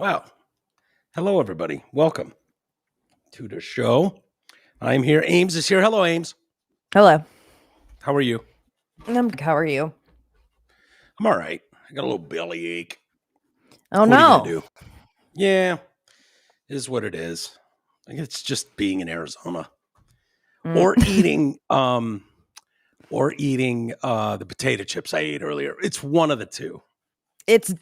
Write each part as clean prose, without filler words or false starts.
Well, hello, everybody. Welcome to the show. I'm here. Ames is here. Hello, Ames. Hello. How are you? How are you? I'm all right. I got a little belly ache. Oh, What no. are you going to do? Yeah, it is what it is. I think it's just being in Arizona or eating the potato chips I ate earlier. It's one of the two. It's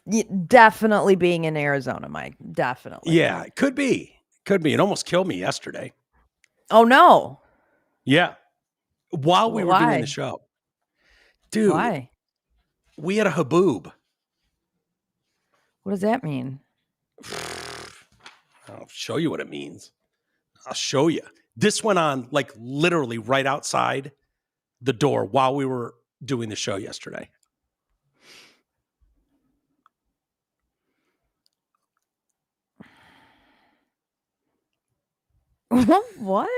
definitely being in Arizona, Mike. Definitely. Yeah, it could be. Could be. It almost killed me yesterday. Oh, no. Yeah. While we were doing the show. Dude. Why? We had a haboob. What does that mean? I'll show you what it means. I'll show you. This went on like literally right outside the door while we were doing the show yesterday. What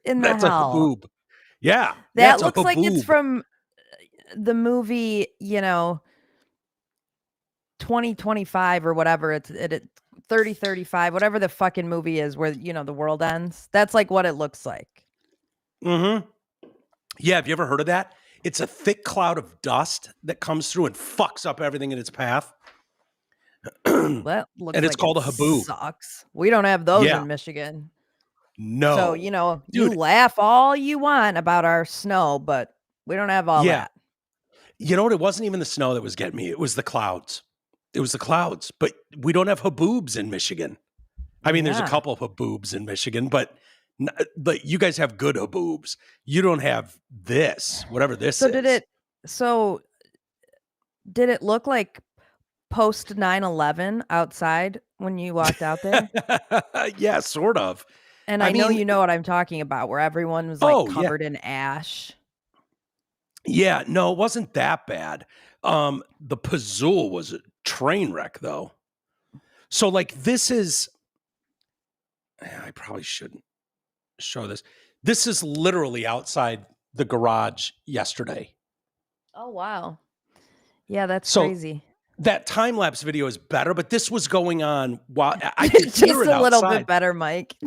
in the That's hell? A haboob. Yeah. That looks like it's from the movie, 2025 or whatever. It's 3035, whatever the fucking movie is where, the world ends. That's like what it looks like. Mm-hmm. Yeah. Have you ever heard of that? It's a thick cloud of dust that comes through and fucks up everything in its path. That looks and it's like called a haboob. Sucks. We don't have those in Michigan. No. So, you laugh all you want about our snow, but we don't have all that. You know what? It wasn't even the snow that was getting me. It was the clouds. But we don't have haboobs in Michigan. I mean, there's a couple of haboobs in Michigan, but you guys have good haboobs. You don't have this, whatever this is. Did it look like post 9/11 outside when you walked out there? Yeah, sort of. And I know you know what I'm talking about, where everyone was like covered in ash. Yeah, no, it wasn't that bad. The Pazul was a train wreck, though. So, like, this is... I probably shouldn't show this. This is literally outside the garage yesterday. Oh, wow. Yeah, that's crazy. That time-lapse video is better, but this was going on while I could just hear it a little outside. bit better, Mike.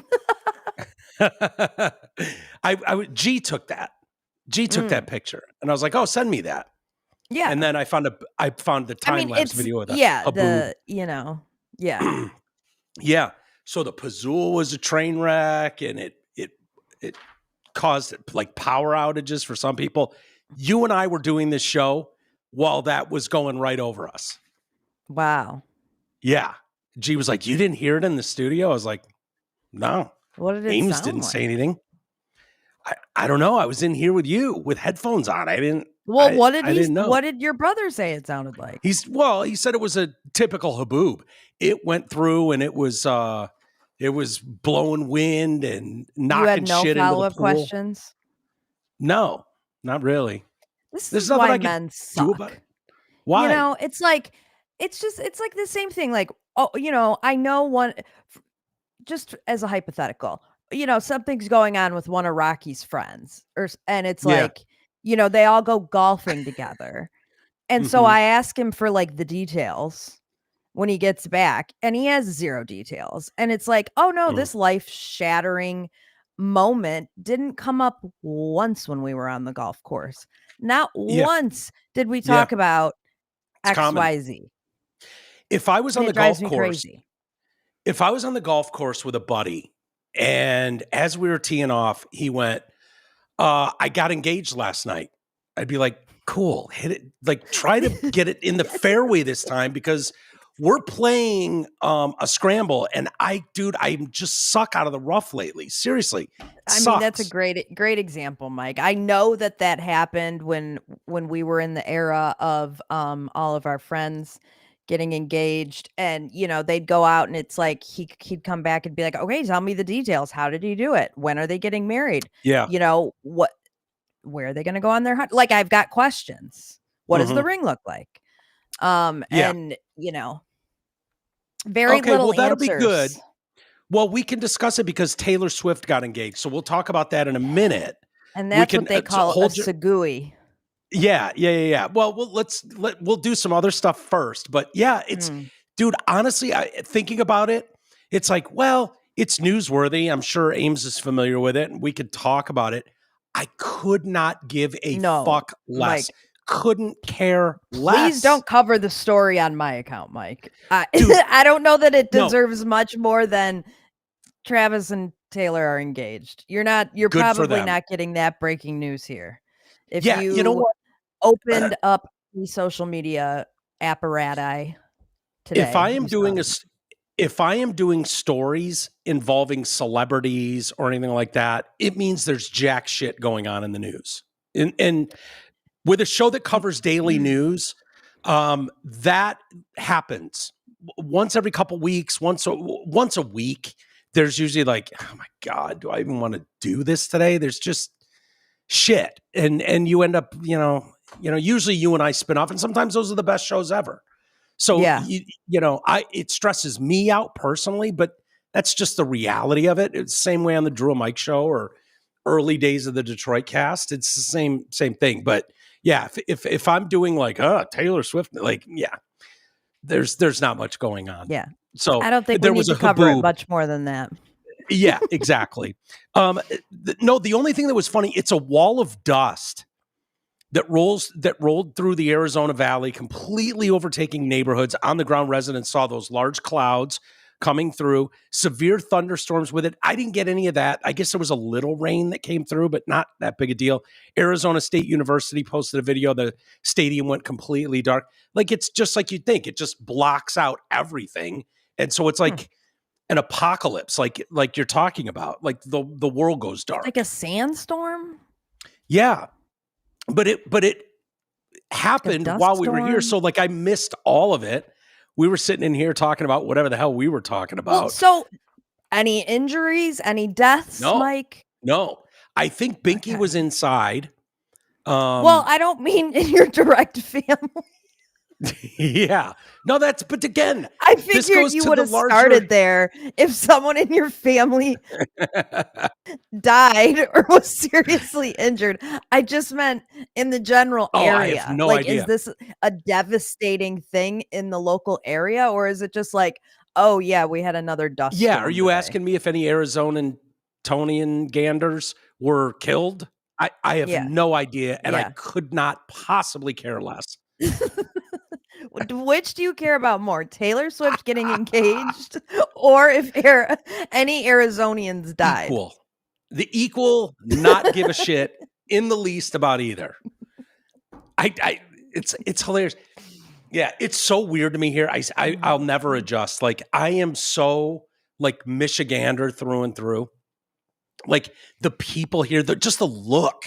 G took that. G took that picture, and I was like, "Oh, send me that." Yeah, and then I found the time-lapse video of the yeah. Yeah. So the Pazul was a train wreck, and it caused like power outages for some people. You and I were doing this show while that was going right over us. Wow. Yeah. G was like, "You didn't hear it in the studio?" I was like, "No." What did it Ames sound didn't like? say anything. I don't know. I was in here with you with headphones on. I didn't. Well, I didn't know. What did your brother say it sounded like? He said it was a typical haboob. It went through and it was blowing wind and knocking shit into the pool. You had no follow-up questions? No, not really. This is why men suck. Do about it. Why? It's like the same thing. Like, I know one, just as a hypothetical, something's going on with one of Rocky's friends, and it's like, they all go golfing together. And so I ask him for like the details when he gets back, and he has zero details. And it's like, oh no, this life-shattering moment didn't come up once when we were on the golf course. Not once did we talk about XYZ. If I was on the golf course, if I was on the golf course with a buddy, and as we were teeing off, he went, I got engaged last night. I'd be like, cool, hit it. Like, try to get it in the fairway this time, because we're playing a scramble, and I just suck out of the rough lately. Seriously. I mean, that's a great example, Mike. I know that happened when we were in the era of all of our friends getting engaged, and they'd go out, and it's like he'd come back and be like, okay, tell me the details. How did he do it? When are they getting married? Yeah. Where are they going to go on their hunt? Like, I've got questions. What does the ring look like? And very little that'll answers. Be good. Well, we can discuss it because Taylor Swift got engaged, so we'll talk about that in a minute. And that's what they call a sagui. Yeah. Well, we'll do some other stuff first, but yeah, Dude, honestly, thinking about it, it's like, well, it's newsworthy. I'm sure Ames is familiar with it, and we could talk about it. I could not give a fuck less. Mike, couldn't care less. Please don't cover the story on my account, Mike. Dude, I don't know that it deserves much more than Travis and Taylor are engaged. You're probably not getting that breaking news here. If you know what? Opened up the social media apparatus today. If I am doing stories involving celebrities or anything like that, it means there's jack shit going on in the news. And with a show that covers daily news, that happens once every couple weeks, once a week. There's usually like, oh my God, do I even want to do this today? There's just shit. And you end up, usually you and I spin off, and sometimes those are the best shows ever. So, it stresses me out personally, but that's just the reality of it. It's the same way on the Drew and Mike show or early days of the Detroit cast. It's the same thing. But yeah, if I'm doing like, Taylor Swift, like, yeah, there's not much going on. Yeah. So I don't think we need to cover it much more than that. Yeah, exactly. The only thing that was funny, it's a wall of dust that rolled through the Arizona Valley, completely overtaking neighborhoods. On the ground, residents saw those large clouds coming through, severe thunderstorms with it. I didn't get any of that. I guess there was a little rain that came through, but not that big a deal. Arizona State University posted a video. The stadium went completely dark. Like, it's just like you'd think. It just blocks out everything. And so it's like an apocalypse, like you're talking about. Like the world goes dark. Like a sandstorm? Yeah. But it happened while we were here. So like I missed all of it. We were sitting in here talking about whatever the hell we were talking about. Well, so any injuries, any deaths, Mike? No. I think Binky was inside. Well, I don't mean in your direct family. Yeah. No, but again, I figured you would have started there if someone in your family died or was seriously injured. I just meant in the general area. I have no idea. Is this a devastating thing in the local area, or is it just like, oh yeah, we had another dust storm are you asking me if any Arizonan Tonian Ganders were killed? I have no idea, and I could not possibly care less. Which do you care about more, Taylor Swift getting engaged or if any Arizonians died? Equal, not give a shit in the least about either. It's hilarious. Yeah, it's so weird to me here. I'll never adjust. Like, I am so like Michigander through and through. Like the people here, just the look.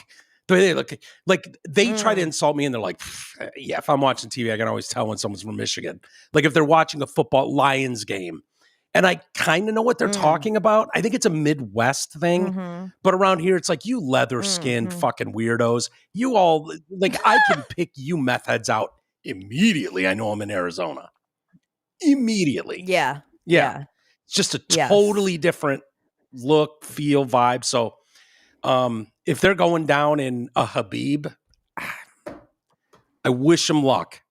The way they look, like they try to insult me and they're like, yeah, if I'm watching TV, I can always tell when someone's from Michigan. Like if they're watching a football Lions game. And I kind of know what they're talking about. I think it's a Midwest thing. But around here, it's like, you leather-skinned fucking weirdos. You all, like, I can pick you meth heads out immediately. I know I'm in Arizona. Immediately. Yeah. It's just a totally different look, feel, vibe. So, if they're going down in a Habib, I wish them luck.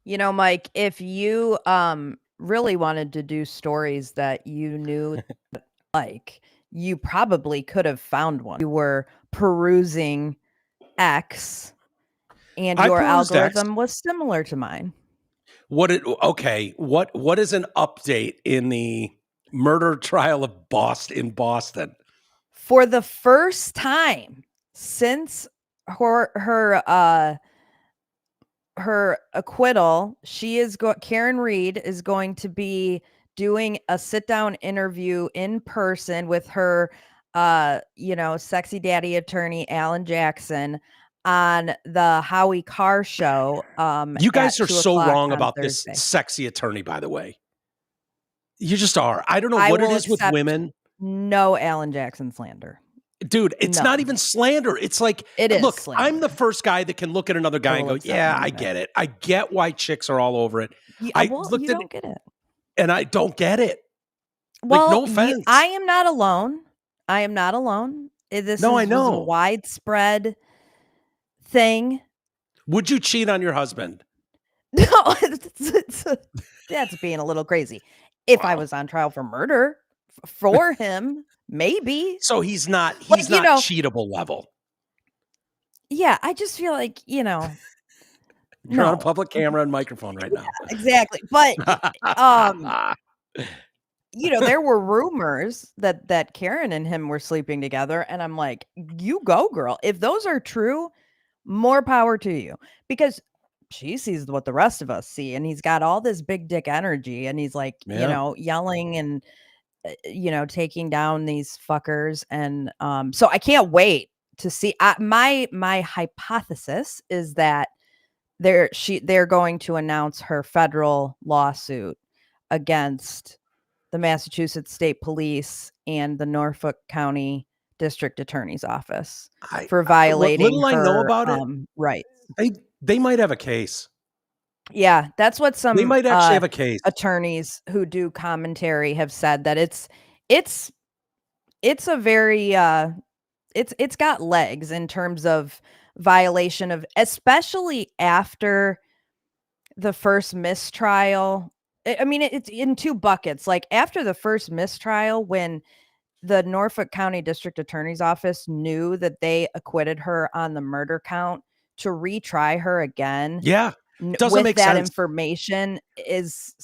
You know, Mike, if you really wanted to do stories that you knew like, you probably could have found one. You were perusing X and your algorithm was similar to mine. What is an update in the murder trial of Boston? For the first time since her acquittal, Karen Reed is going to be doing a sit-down interview in person with her sexy daddy attorney Alan Jackson on the Howie Carr show. You guys are so wrong about Thursday. This sexy attorney, by the way. You just are. I don't know what it is with women. No Alan Jackson slander. Dude, it's not even slander. It's like, look, slander. I'm the first guy that can look at another guy and go, yeah, I get it. I get why chicks are all over it. You don't get it. And I don't get it. Well, like, no offense. I am not alone. This I know. Was a widespread thing. Would you cheat on your husband? No, That's being a little crazy. If I Wow. was on trial for murder for him, maybe. So he's not Like, cheatable level. Yeah, I just feel like, You're on a public camera and microphone right now. Yeah, exactly. But there were rumors that Karen and him were sleeping together, and I'm like, you go, girl. If those are true, more power to you, because she sees what the rest of us see, and he's got all this big dick energy, and he's like, yelling and taking down these fuckers, and so I can't wait to see. My hypothesis is that they're going to announce her federal lawsuit against the Massachusetts State Police and the Norfolk County District Attorney's Office for violating little I know about it, rights. They might have a case. Yeah, that's what some they might actually have a case. Attorneys who do commentary have said, that it's a very it's got legs in terms of violation of, especially after the first mistrial. I mean, it's in two buckets. Like, after the first mistrial, when the Norfolk County District Attorney's Office knew that they acquitted her on the murder count, to retry her again. Yeah. Doesn't with make that sense. Information is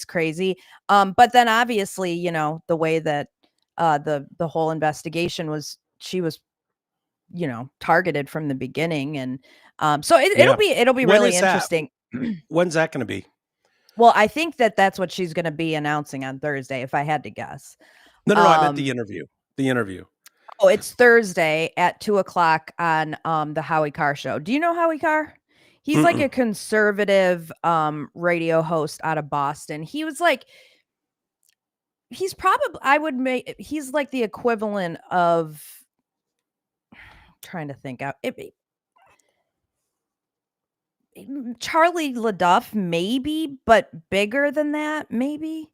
crazy. But then obviously, the way that the whole investigation was, she was, targeted from the beginning. And so it'll be really interesting. When's that going to be? Well, I think that's what she's going to be announcing on Thursday, if I had to guess. No, I meant the interview. The interview. Oh, it's Thursday at 2:00 on the Howie Carr show. Do you know Howie Carr? He's like a conservative radio host out of Boston. He was like, he's like the equivalent of, trying to think out. Charlie LaDuff, maybe, but bigger than that, maybe.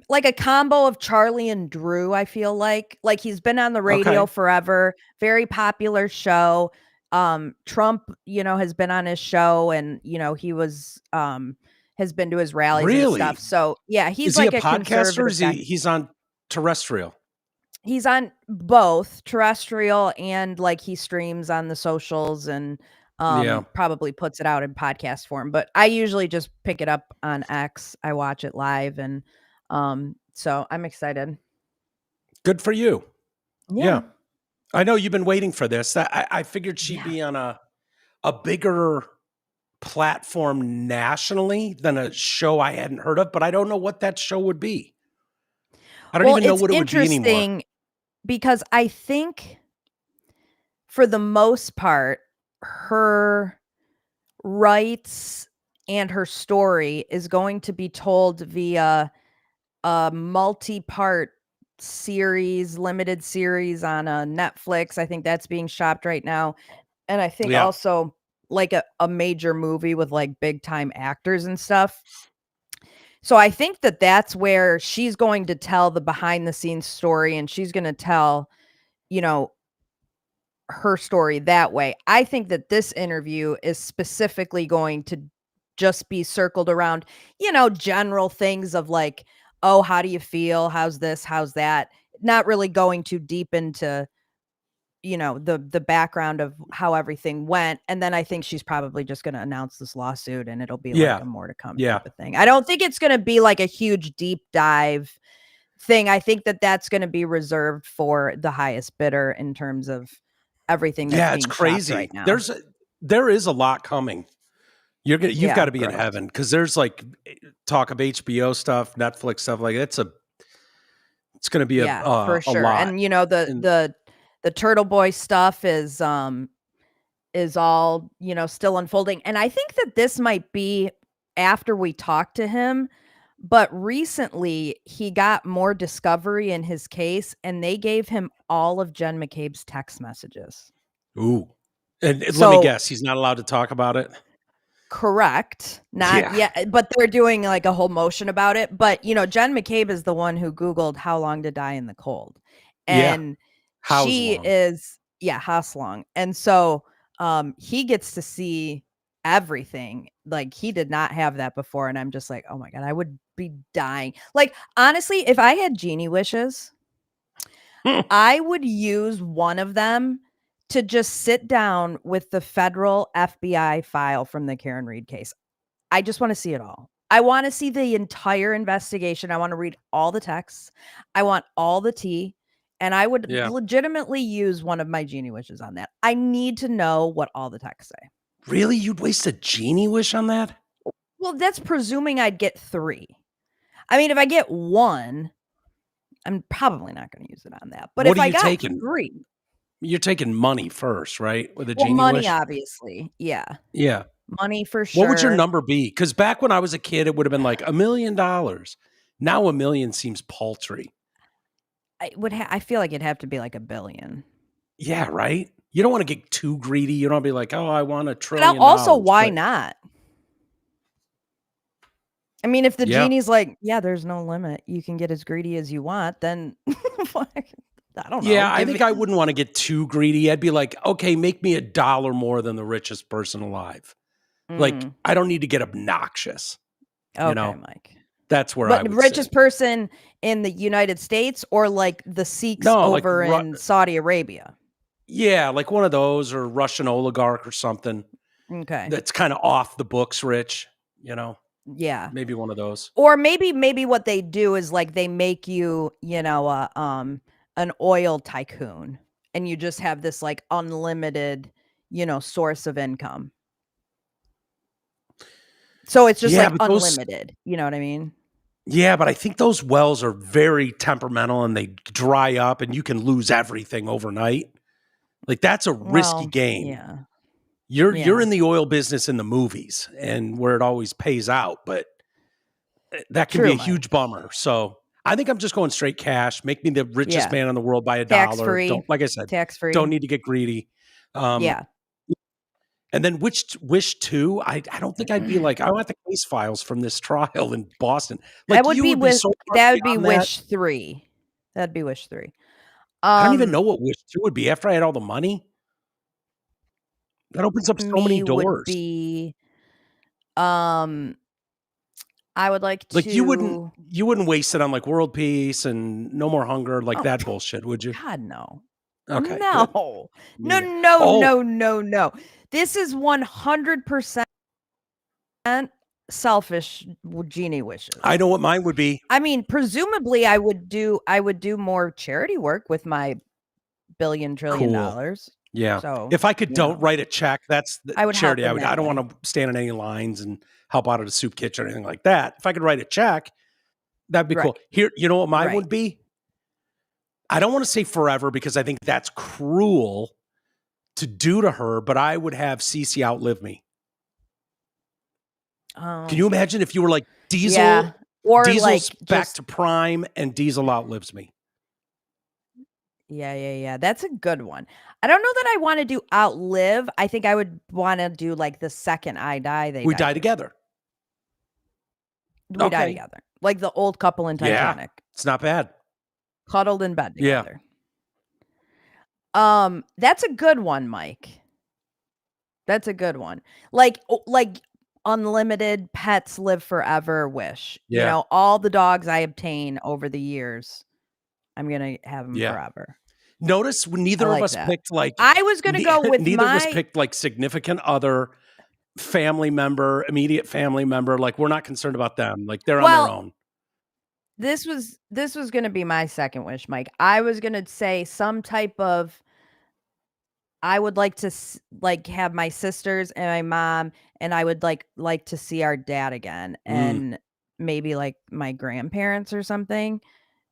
Like a combo of Charlie and Drew, I feel like. Like, he's been on the radio forever, very popular show. Trump, has been on his show, and he was has been to his rallies and stuff. So yeah, he's like a podcaster, or he's on terrestrial? He's on both terrestrial, and like he streams on the socials, and probably puts it out in podcast form. But I usually just pick it up on X. I watch it live, and so I'm excited. Good for you. Yeah. I know you've been waiting for this. I figured she'd be on a bigger platform nationally than a show I hadn't heard of, but I don't know what that show would be. I don't even know what it would be anymore. Because I think, for the most part, her rights and her story is going to be told via a multi-part series, limited series on Netflix. I think that's being shopped right now. And I think also like a major movie with like big time actors and stuff. So I think that's where she's going to tell the behind the scenes story, and she's going to tell, her story that way. I think that this interview is specifically going to just be circled around, general things of like, oh, how do you feel? How's this? How's that? Not really going too deep into, the background of how everything went. And then I think she's probably just going to announce this lawsuit, and it'll be like a more to come type of thing. I don't think it's going to be like a huge deep dive thing. I think that's going to be reserved for the highest bidder in terms of everything that's being crazy right now. There is a lot coming. You've got to be in heaven, because there's like talk of HBO stuff, Netflix stuff. Like it's going to be for sure. A lot. And the Turtle Boy stuff is all, still unfolding. And I think that this might be after we talked to him, but recently he got more discovery in his case, and they gave him all of Jen McCabe's text messages. Ooh. And let me guess, he's not allowed to talk about it? Correct. Not yet, but they're doing like a whole motion about it. But, Jen McCabe is the one who Googled how long to die in the cold. And she is, how long. And so he gets to see everything. Like, he did not have that before, and I'm just like, oh my God, I would be dying. Like, honestly, if I had genie wishes, I would use one of them to just sit down with the federal FBI file from the Karen Read case. I just want to see it all. I want to see the entire investigation. I want to read all the texts. I want all the tea. And I would legitimately use one of my genie wishes on that. I need to know what all the texts say. Really? You'd waste a genie wish on that? Well, that's presuming I'd get 3. I mean, if I get 1, I'm probably not going to use it on that. But what if are I you got taking? 3. You're taking money first, right? With a genie money, wish? obviously. Yeah. Yeah. Money for sure. What would your number be? Because back when I was a kid, it would have been like $1 million. Now $1 million seems paltry. I feel like it'd have to be like $1 billion. Yeah, right? You don't want to get too greedy. You don't want to be like, oh, I want $1 trillion. Also, why not? I mean, if the genie's like, yeah, there's no limit, you can get as greedy as you want, then I don't know. Yeah, I think I wouldn't want to get too greedy. I'd be like, okay, make me $1 more than the richest person alive. Like, I don't need to get obnoxious. Okay, Mike. That's where I would richest person in the United States, or like the Sikhs over in Saudi Arabia? Yeah, like one of those, or Russian oligarch or something. Okay. That's kind of off the books rich, Yeah. Maybe one of those. Or maybe what they do is like they make you, an oil tycoon, and you just have this like unlimited, source of income. So it's just like unlimited. You know what I mean? Yeah, but I think those wells are very temperamental and they dry up and you can lose everything overnight. Like, that's a risky game. Yeah. You're in the oil business in the movies and where it always pays out, but that can be a huge bummer. So I think I'm just going straight cash. Make me the richest man in the world by $1. Tax-free. Like I said, tax-free. Don't need to get greedy. Yeah. And then wish 2, I don't think I'd be like, I want the case files from this trial in Boston. Like, that would be wish 3. That'd be wish 3. I don't even know what wish 2 would be after I had all the money. That opens up so many doors. Would be, I would like to. Like, you wouldn't waste it on like world peace and no more hunger, like that bullshit, would you? God, no. Okay. No. No. This is 100% selfish genie wishes. I know what mine would be. I mean, presumably I would do more charity work with my $1 trillion. Yeah. So if I could don't write a check, that's the I would charity. I don't want to stand in any lines and help out at a soup kitchen or anything like that. If I could write a check, that'd be cool. Here, you know what mine would be? I don't want to say forever because I think that's cruel to do to her, but I would have Cece outlive me. Can you imagine if you were like Diesel? Yeah. Or Diesel's like back to prime and Diesel outlives me. Yeah. That's a good one. I don't know that I want to do outlive. I think I would want to do like the second I die, we die together. We die together. Like the old couple in Titanic. Yeah, it's not bad. Cuddled in bed together. Yeah. That's a good one, Mike. That's a good one. Like unlimited pets live forever wish. Yeah. All the dogs I obtain over the years, I'm going to have them forever. Notice neither of us picked like... I was going to go with neither of us picked like significant other, family member, immediate family member. Like, we're not concerned about them. Like, they're on their own. This was going to be my second wish, Mike. I was going to say some type of... I would like to have my sisters and my mom, and I would like to see our dad again, and maybe like my grandparents or something.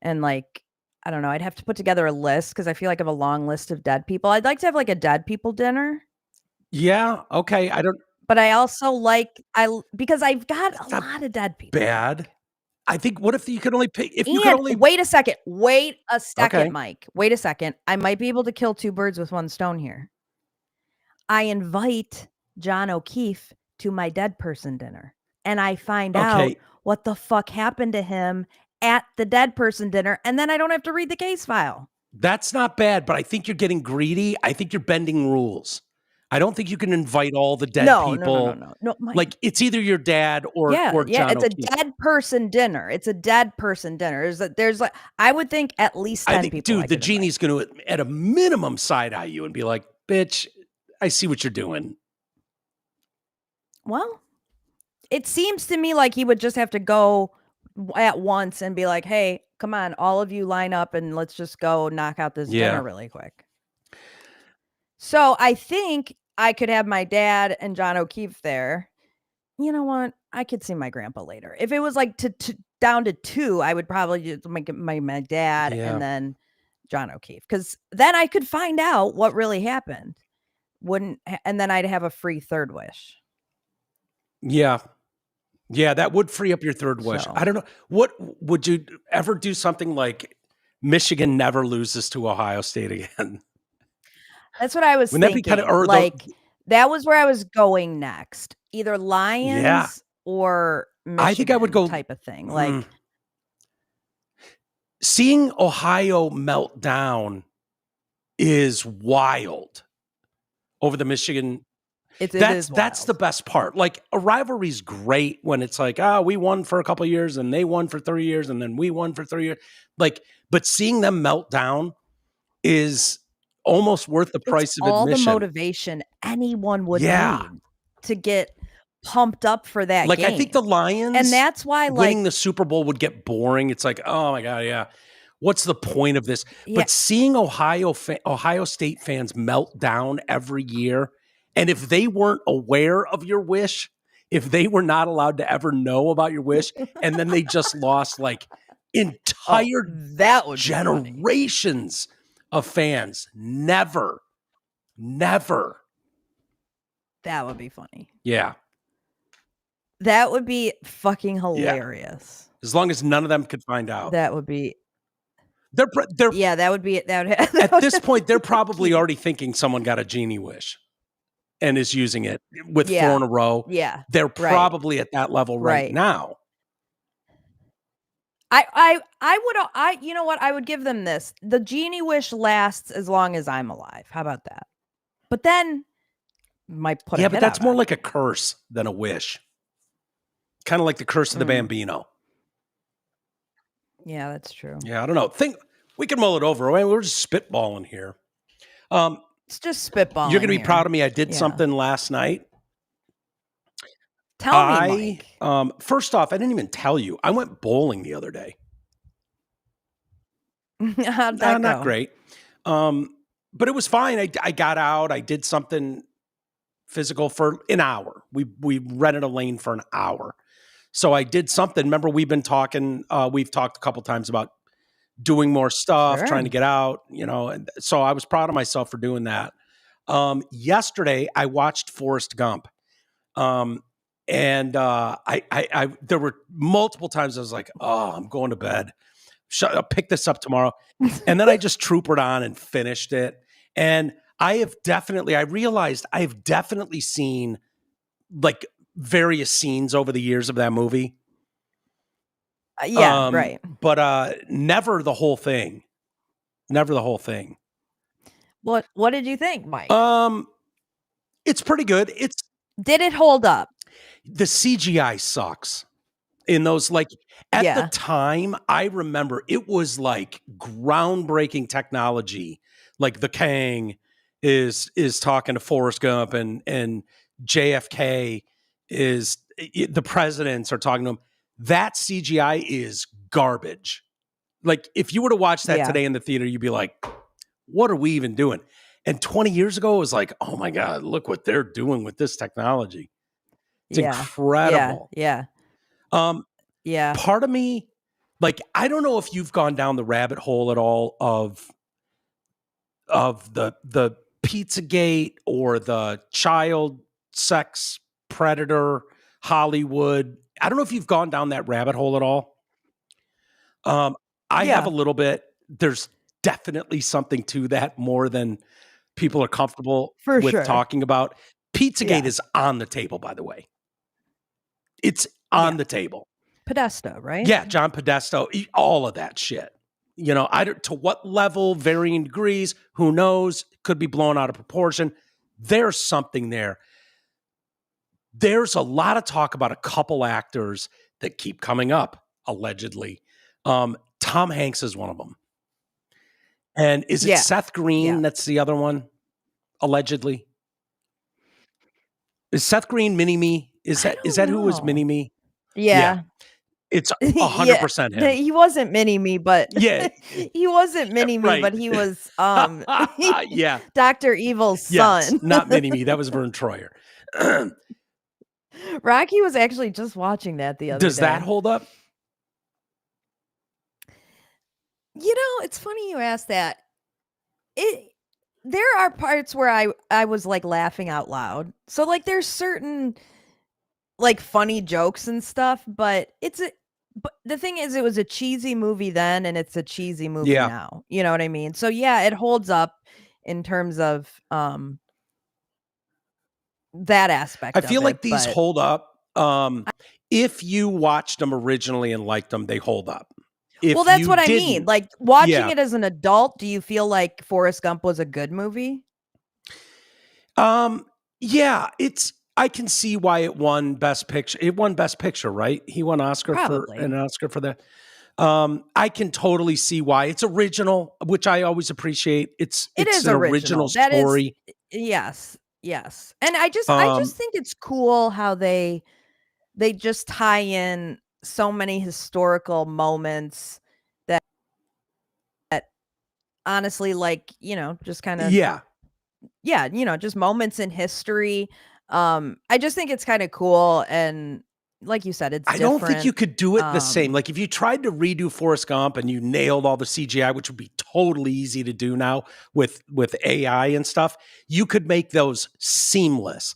And like, I don't know, I'd have to put together a list because I feel like I have a long list of dead people. I'd like to have like a dead people dinner. Yeah. Okay. But I also because I've got a lot of dead people. Bad. I think, what if you could only pick, wait a second, okay. Mike, wait a second. I might be able to kill 2 birds with 1 stone here. I invite John O'Keefe to my dead person dinner, and I find out what the fuck happened to him at the dead person dinner, and then I don't have to read the case file. That's not bad, but I think you're getting greedy. I think you're bending rules. I don't think you can invite all the dead people. No. Like, it's either your dad or John it's O'Keefe. a dead person dinner. It's a dead person dinner. There's like, I would think at least 10 people. Dude, the genie's going to, at a minimum, side eye you and be like, bitch, I see what you're doing. Well, it seems to me like he would just have to go at once and be like, hey, come on, all of you line up and let's just go knock out this dinner really quick. So I think I could have my dad and John O'Keefe there. You know what? I could see my grandpa later. If it was like down to 2, I would probably just make my dad and then John O'Keefe, because then I could find out what really happened. And then I'd have a free third wish. Yeah, that would free up your third wish. I don't know. What would you ever do something like Michigan never loses to Ohio State again? That's what I was thinking. That be kind of, like, that was where I was going next. Either Lions or Michigan, I think I would go type of thing. Like, seeing Ohio melt down is wild over the Michigan. That's the best part. Like, a rivalry's great when it's like, we won for a couple of years and they won for 3 years and then we won for 3 years. Like, but seeing them melt down is almost worth the price of admission. All the motivation anyone would need to get pumped up for that game. I think the Lions, and that's why winning the Super Bowl would get boring. It's like, oh my God, what's the point of this? But seeing Ohio State fans melt down every year, and if they weren't aware of your wish, if they were not allowed to ever know about your wish, and then they just lost like entire generations of fans. Never. That would be funny. Yeah. That would be fucking hilarious. Yeah. As long as none of them could find out. That would be. That would be. At this point, they're probably already thinking someone got a genie wish and is using it with 4 in a row. Yeah. They're probably at that level right now. You know what? I would give them this. The genie wish lasts as long as I'm alive. How about that? But then might put but that's more like a curse than a wish. Kind of like the curse of the Bambino. Yeah, that's true. Yeah, I don't know. We can mull it over. We're just spitballing here. It's just spitballing. You're going to be proud of me. I did something last night. Tell me, Mike. First off, I didn't even tell you. I went bowling the other day. How'd that go? Not great. But it was fine. I got out. I did something physical for an hour. We rented a lane for an hour. So I did something. Remember, we've been talking. We've talked a couple times about doing more stuff, trying to get out. And so I was proud of myself for doing that. Yesterday, I watched Forrest Gump. And I there were multiple times I was like, oh, I'm going to bed. I'll pick this up tomorrow. And then I just troopered on and finished it. And I realized I've definitely seen like various scenes over the years of that movie. Right. But never the whole thing. What did you think, Mike? It's pretty good. Did it hold up? The CGI sucks in those, like, at the time, I remember it was like groundbreaking technology. Like the Kang is talking to Forrest Gump and JFK the presidents are talking to him. That CGI is garbage. Like, if you were to watch that today in the theater, you'd be like, what are we even doing? And 20 years ago, it was like, oh my God, look what they're doing with this technology. It's incredible. Yeah. Part of me, like, I don't know if you've gone down the rabbit hole at all of the Pizzagate or the child sex predator Hollywood. I don't know if you've gone down that rabbit hole at all. I have a little bit. There's definitely something to that more than people are comfortable with talking about. Pizzagate is on the table, by the way. It's on the table. Podesta, right? Yeah, John Podesta, all of that shit. To what level, varying degrees, who knows? Could be blown out of proportion. there's something there. There's a lot of talk about a couple actors that keep coming up, allegedly. Tom Hanks is one of them. And is it Seth Green that's the other one, allegedly? Is Seth Green Mini-Me? Is that who was Mini-Me? Yeah. It's 100% him. He wasn't Mini-Me, but he wasn't Mini-Me, right. but he was yeah. Dr. Evil's son. Not Mini-Me. That was Vern Troyer. Rocky was actually just watching that the other day. Does that hold up? You know, it's funny you asked that. There are parts where I was like laughing out loud. So like there's certain like funny jokes and stuff, but but the thing is it was a cheesy movie then and it's a cheesy movie now. You know what I mean? So yeah, it holds up in terms of that aspect. I feel like these hold up. If you watched them originally and liked them, they hold up. Well, that's what I mean. Like watching it as an adult, do you feel like Forrest Gump was a good movie? Yeah, I can see why it won Best Picture. It won Best Picture, right? He won an Oscar for that. I can totally see why. It's original, which I always appreciate. It is an original story. Yes. And I just think it's cool how they just tie in so many historical moments that honestly, like, you know, just kind of you know, just moments in history. I just think it's kind of cool, and like you said, it's different. I don't think you could do it the same. Like if you tried to redo Forrest Gump and you nailed all the CGI, which would be totally easy to do now with AI and stuff, you could make those seamless.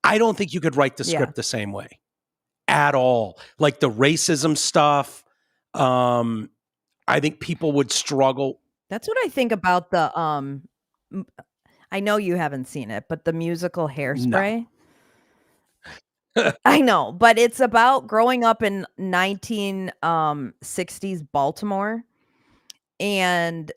I don't think you could write the script the same way at all. Like the racism stuff, I think people would struggle. That's what I think about the I know you haven't seen it, but the musical Hairspray. No. I know, but it's about growing up in 1960s Baltimore, and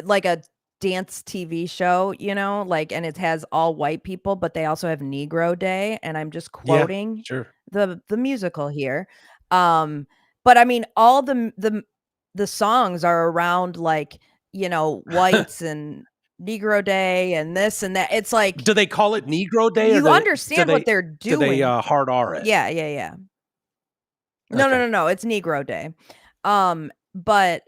like a dance TV show, you know, like, and it has all white people, but they also have Negro Day, and I'm just quoting the musical here. But I mean, all the songs are around like, you know, whites and Negro Day and this and that. It's like, do they call it Negro Day? You understand what they're doing? Do they hard R it? Yeah. No. It's Negro Day. But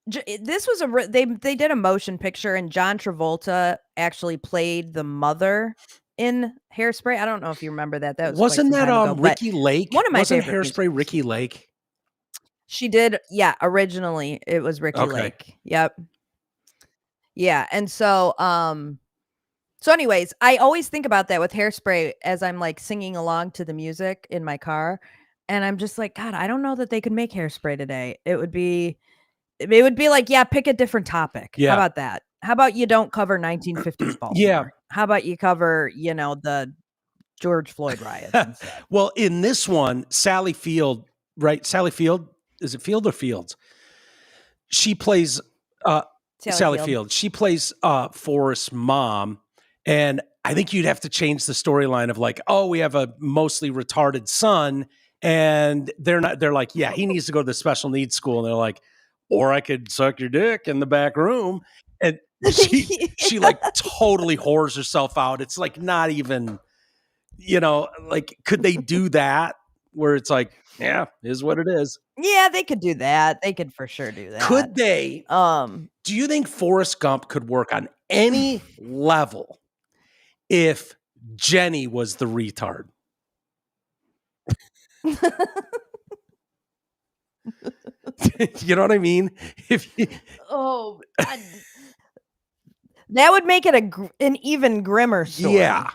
this was they did a motion picture, and John Travolta actually played the mother in Hairspray. I don't know if you remember that. That wasn't that Ricky Lake? One of my favorite Hairspray, Ricky Lake. She did, originally it was Ricky Lake. Yep. Yeah, and so anyways, I always think about that with Hairspray as I'm like singing along to the music in my car, and I'm just like, God, I don't know that they could make Hairspray today. It would be like, pick a different topic. Yeah. How about that? How about you don't cover 1950s Baltimore? Yeah. How about you cover, you know, the George Floyd riots? Well, in this one, Sally Field, right? Sally Field, is it Field or Fields? She plays Sally Field. She plays Forrest's mom, and I think you'd have to change the storyline of like, oh, we have a mostly retarded son, and they're like, yeah, he needs to go to the special needs school, and they're like, or I could suck your dick in the back room, and she like totally whores herself out. It's like not even, you know, like could they do that where it's like, yeah, is what it is. Yeah, they could do that. They could for sure do that. Could they? Do you think Forrest Gump could work on any level if Jenny was the retard? You know what I mean? That would make it an even grimmer story. Yeah.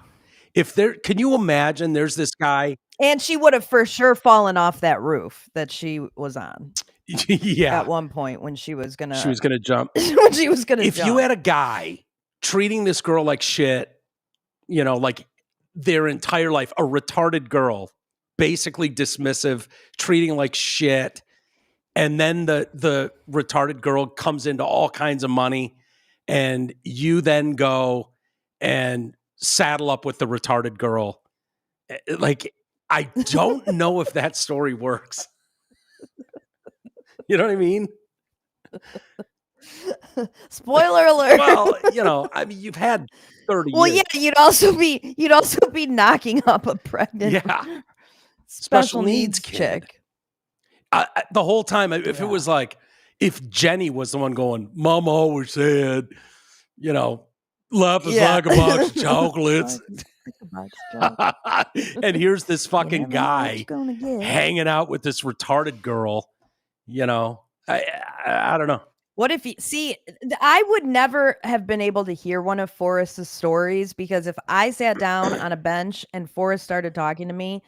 Can you imagine there's this guy, and she would have for sure fallen off that roof that she was on. Yeah. At one point when she was gonna jump. If you had a guy treating this girl like shit, you know, like their entire life, a retarded girl, basically dismissive, treating like shit, and then the retarded girl comes into all kinds of money, and you then go and saddle up with the retarded girl. Like, I don't know if that story works. You know what I mean? Spoiler alert. Well, I mean, you've had 30 well, years. Yeah, you'd also be knocking up a pregnant special needs chick. The whole time, if it was like, if Jenny was the one going, Mama always said, life is like a box of chocolates. And here's this fucking guy hanging out with this retarded girl. I don't know. What if I would never have been able to hear one of Forrest's stories, because if I sat down on a bench and Forrest started talking to me,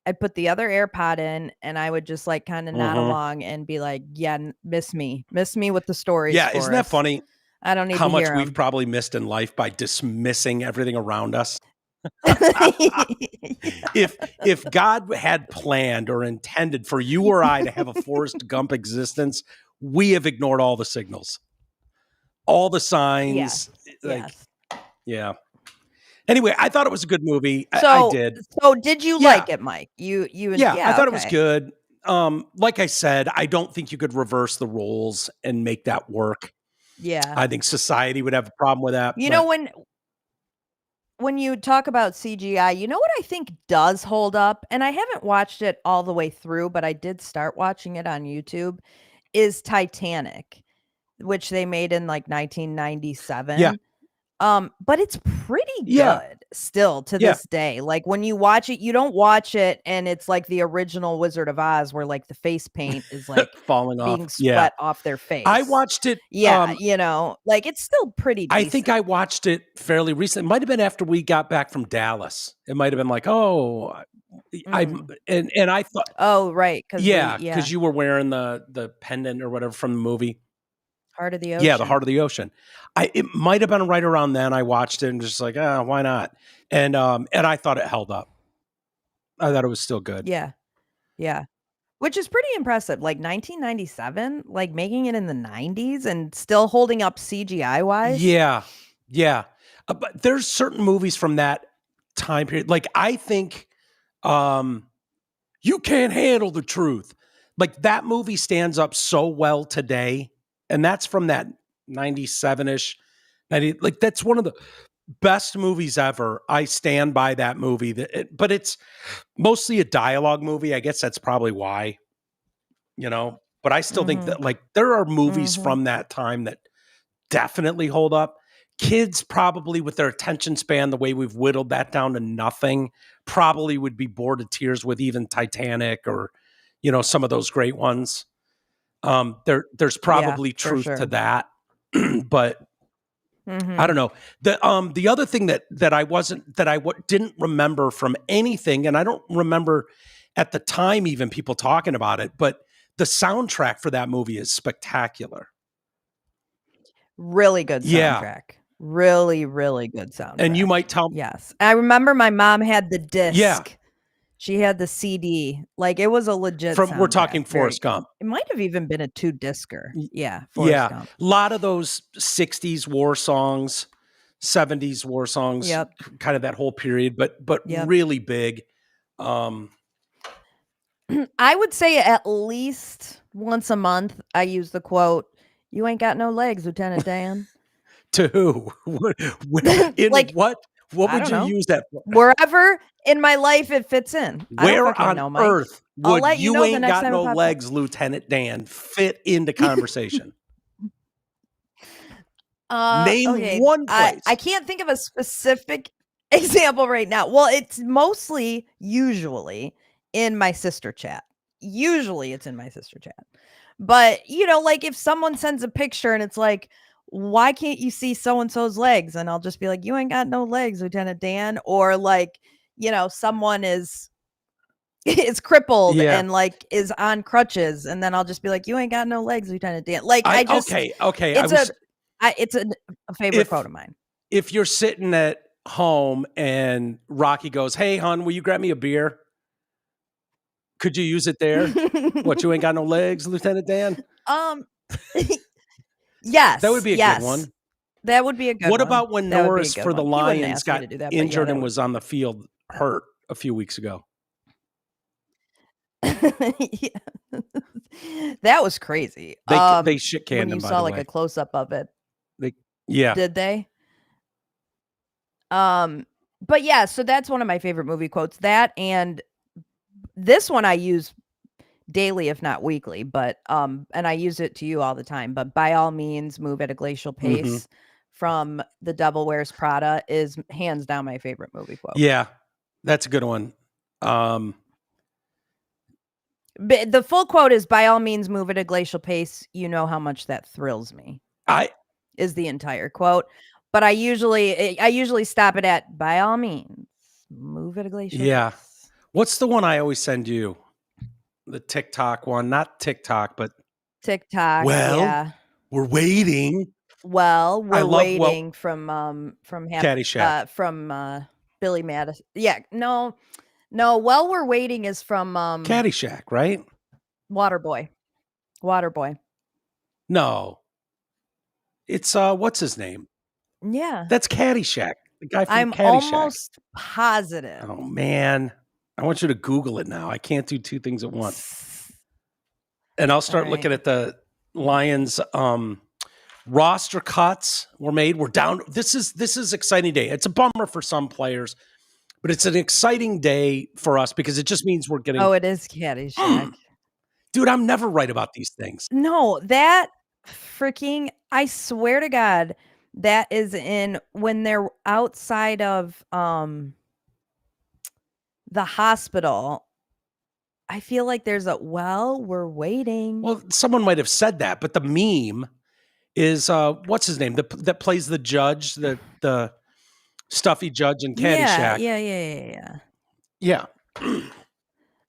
I'd put the other AirPod in and I would just like kind of nod along and be like, yeah, miss me with the stories. Yeah. Forrest. Isn't that funny? I don't need how to much hear we've 'em. probably missed in life by dismissing everything around us. If God had planned or intended for you or I to have a Forrest Gump existence, we have ignored all the signals, all the signs. Yeah. Anyway, I thought it was a good movie. I did. So did you like it, Mike? I thought it was good. Like I said, I don't think you could reverse the roles and make that work. Yeah. I think society would have a problem with that. When you talk about CGI, you know what I think does hold up? And I haven't watched it all the way through, but I did start watching it on YouTube, is Titanic, which they made in like 1997. Yeah. But it's pretty good still to this day. Like when you watch it, you don't watch it and it's like the original Wizard of Oz where like the face paint is like falling off, being sweat off their face. I watched it. Like it's still pretty decent. I think I watched it fairly recently. It might have been after we got back from Dallas. It might have been like, I thought, oh, right. Because you were wearing the pendant or whatever from the movie. Heart of the Ocean. Yeah, the Heart of the Ocean. It might have been right around then. I watched it and just like, why not? And I thought it held up. I thought it was still good. Yeah. Which is pretty impressive. Like 1997, like making it in the 90s and still holding up CGI wise. Yeah. But there's certain movies from that time period. Like I think, You Can't Handle the Truth. Like that movie stands up so well today. And that's from that 97-ish, 90, like that's one of the best movies ever. I stand by that movie. But it's mostly a dialogue movie. I guess that's probably why, but I still think that like there are movies from that time that definitely hold up. Kids probably with their attention span, the way we've whittled that down to nothing, probably would be bored to tears with even Titanic or, some of those great ones. There's probably truth to that, but I don't know. The other thing that I didn't remember from anything, and I don't remember at the time even people talking about it, but the soundtrack for that movie is spectacular. Really good soundtrack. Really, really good soundtrack. And you might tell me. Yes. I remember my mom had the disc. Yeah. She had the CD. Like it was a legit soundtrack. We're talking Forrest Gump. It might have even been a 2-discer. Yeah. Forrest Gump. A lot of those 60s war songs, 70s war songs, kind of that whole period, but really big. I would say at least once a month, I use the quote, "You ain't got no legs, Lieutenant Dan." To who? What would you use that for? Wherever in my life it fits in. Where on earth would "You Ain't Got No Legs, Lieutenant Dan" fit into conversation? Name one place. I can't think of a specific example right now. Well, it's mostly usually in my sister chat. But, like if someone sends a picture and it's like, why can't you see so-and-so's legs? And I'll just be like, "You ain't got no legs, Lieutenant Dan." Or like, someone is crippled and like is on crutches. And then I'll just be like, "You ain't got no legs, Lieutenant Dan." Like okay. It's a favorite quote of mine. If you're sitting at home and Rocky goes, "Hey, hon, will you grab me a beer?" Could you use it there? What, "You ain't got no legs, Lieutenant Dan"? Yes. That would be a good one. That would be a good What one. about when That Norris for the Lions got injured and was on the field hurt a few weeks ago? That was crazy. They shit canned when you him, by saw the like way. a close up of it. Yeah. Did they? But yeah, so that's one of my favorite movie quotes. That and this one I use daily, if not weekly, but and I use it to you all the time. But by all means, move at a glacial pace from The Devil Wears Prada is hands down my favorite movie quote. Yeah, that's a good one. But the full quote is by all means move at a glacial pace. You know how much that thrills me. Is the entire quote. But I usually stop it at by all means move at a glacial pace. What's the one I always send you? The TikTok one, not TikTok, but TikTok. Well, we're waiting. Well, we're waiting from Caddyshack. From Billy Madison. Yeah, no. Well, we're waiting is from Caddyshack, right? Waterboy. No, it's what's his name? Yeah, that's Caddyshack. The guy from Caddyshack. I'm almost positive. Oh man, I want you to Google it now. I can't do two things at once. And I'll start looking at the Lions roster cuts were made. We're down. This is exciting day. It's a bummer for some players, but it's an exciting day for us because it just means we're getting. Oh, it is Caddyshack. Dude, I'm never right about these things. No, that freaking, I swear to God, that is in when they're outside of the hospital. I feel like there's we're waiting. Well, someone might have said that, but the meme is what's his name? That plays the judge, the stuffy judge in Caddyshack. Yeah.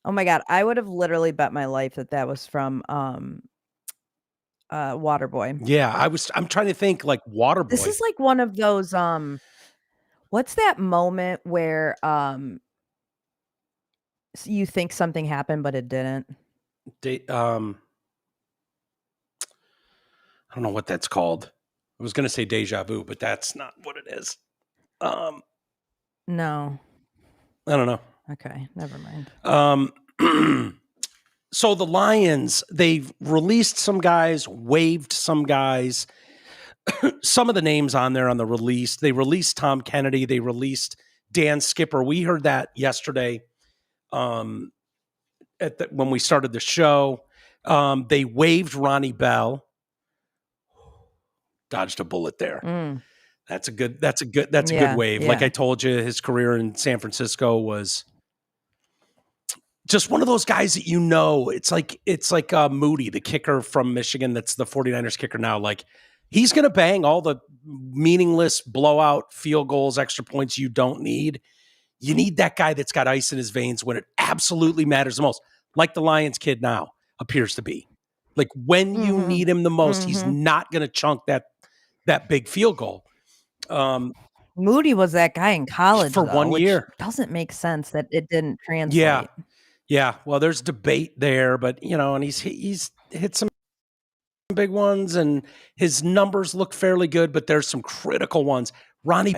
Oh my God, I would have literally bet my life that was from Waterboy. Yeah, I'm trying to think like Waterboy. This is like one of those what's that moment where you think something happened but it didn't? I don't know what that's called. I was going to say deja vu, but that's not what it is. No. I don't know. Okay, never mind. So the Lions, they've released some guys, waived some guys. Some of the names on there on the release. They released Tom Kennedy. They released Dan Skipper. We heard that yesterday when we started the show. They waived Ronnie Bell. Dodged a bullet there. That's a good wave. Yeah. Like I told you, his career in San Francisco was just one of those guys that it's like Moody, the kicker from Michigan that's the 49ers kicker now. Like he's going to bang all the meaningless blowout field goals, extra points you don't need. You need that guy that's got ice in his veins when it absolutely matters the most, like the Lions kid now appears to be. Like when you need him the most, he's not going to chunk that big field goal. Moody was that guy in college for 1 year. Doesn't make sense that it didn't translate. Yeah. Well, there's debate there, but and he's hit some big ones, and his numbers look fairly good. But there's some critical ones. Ronnie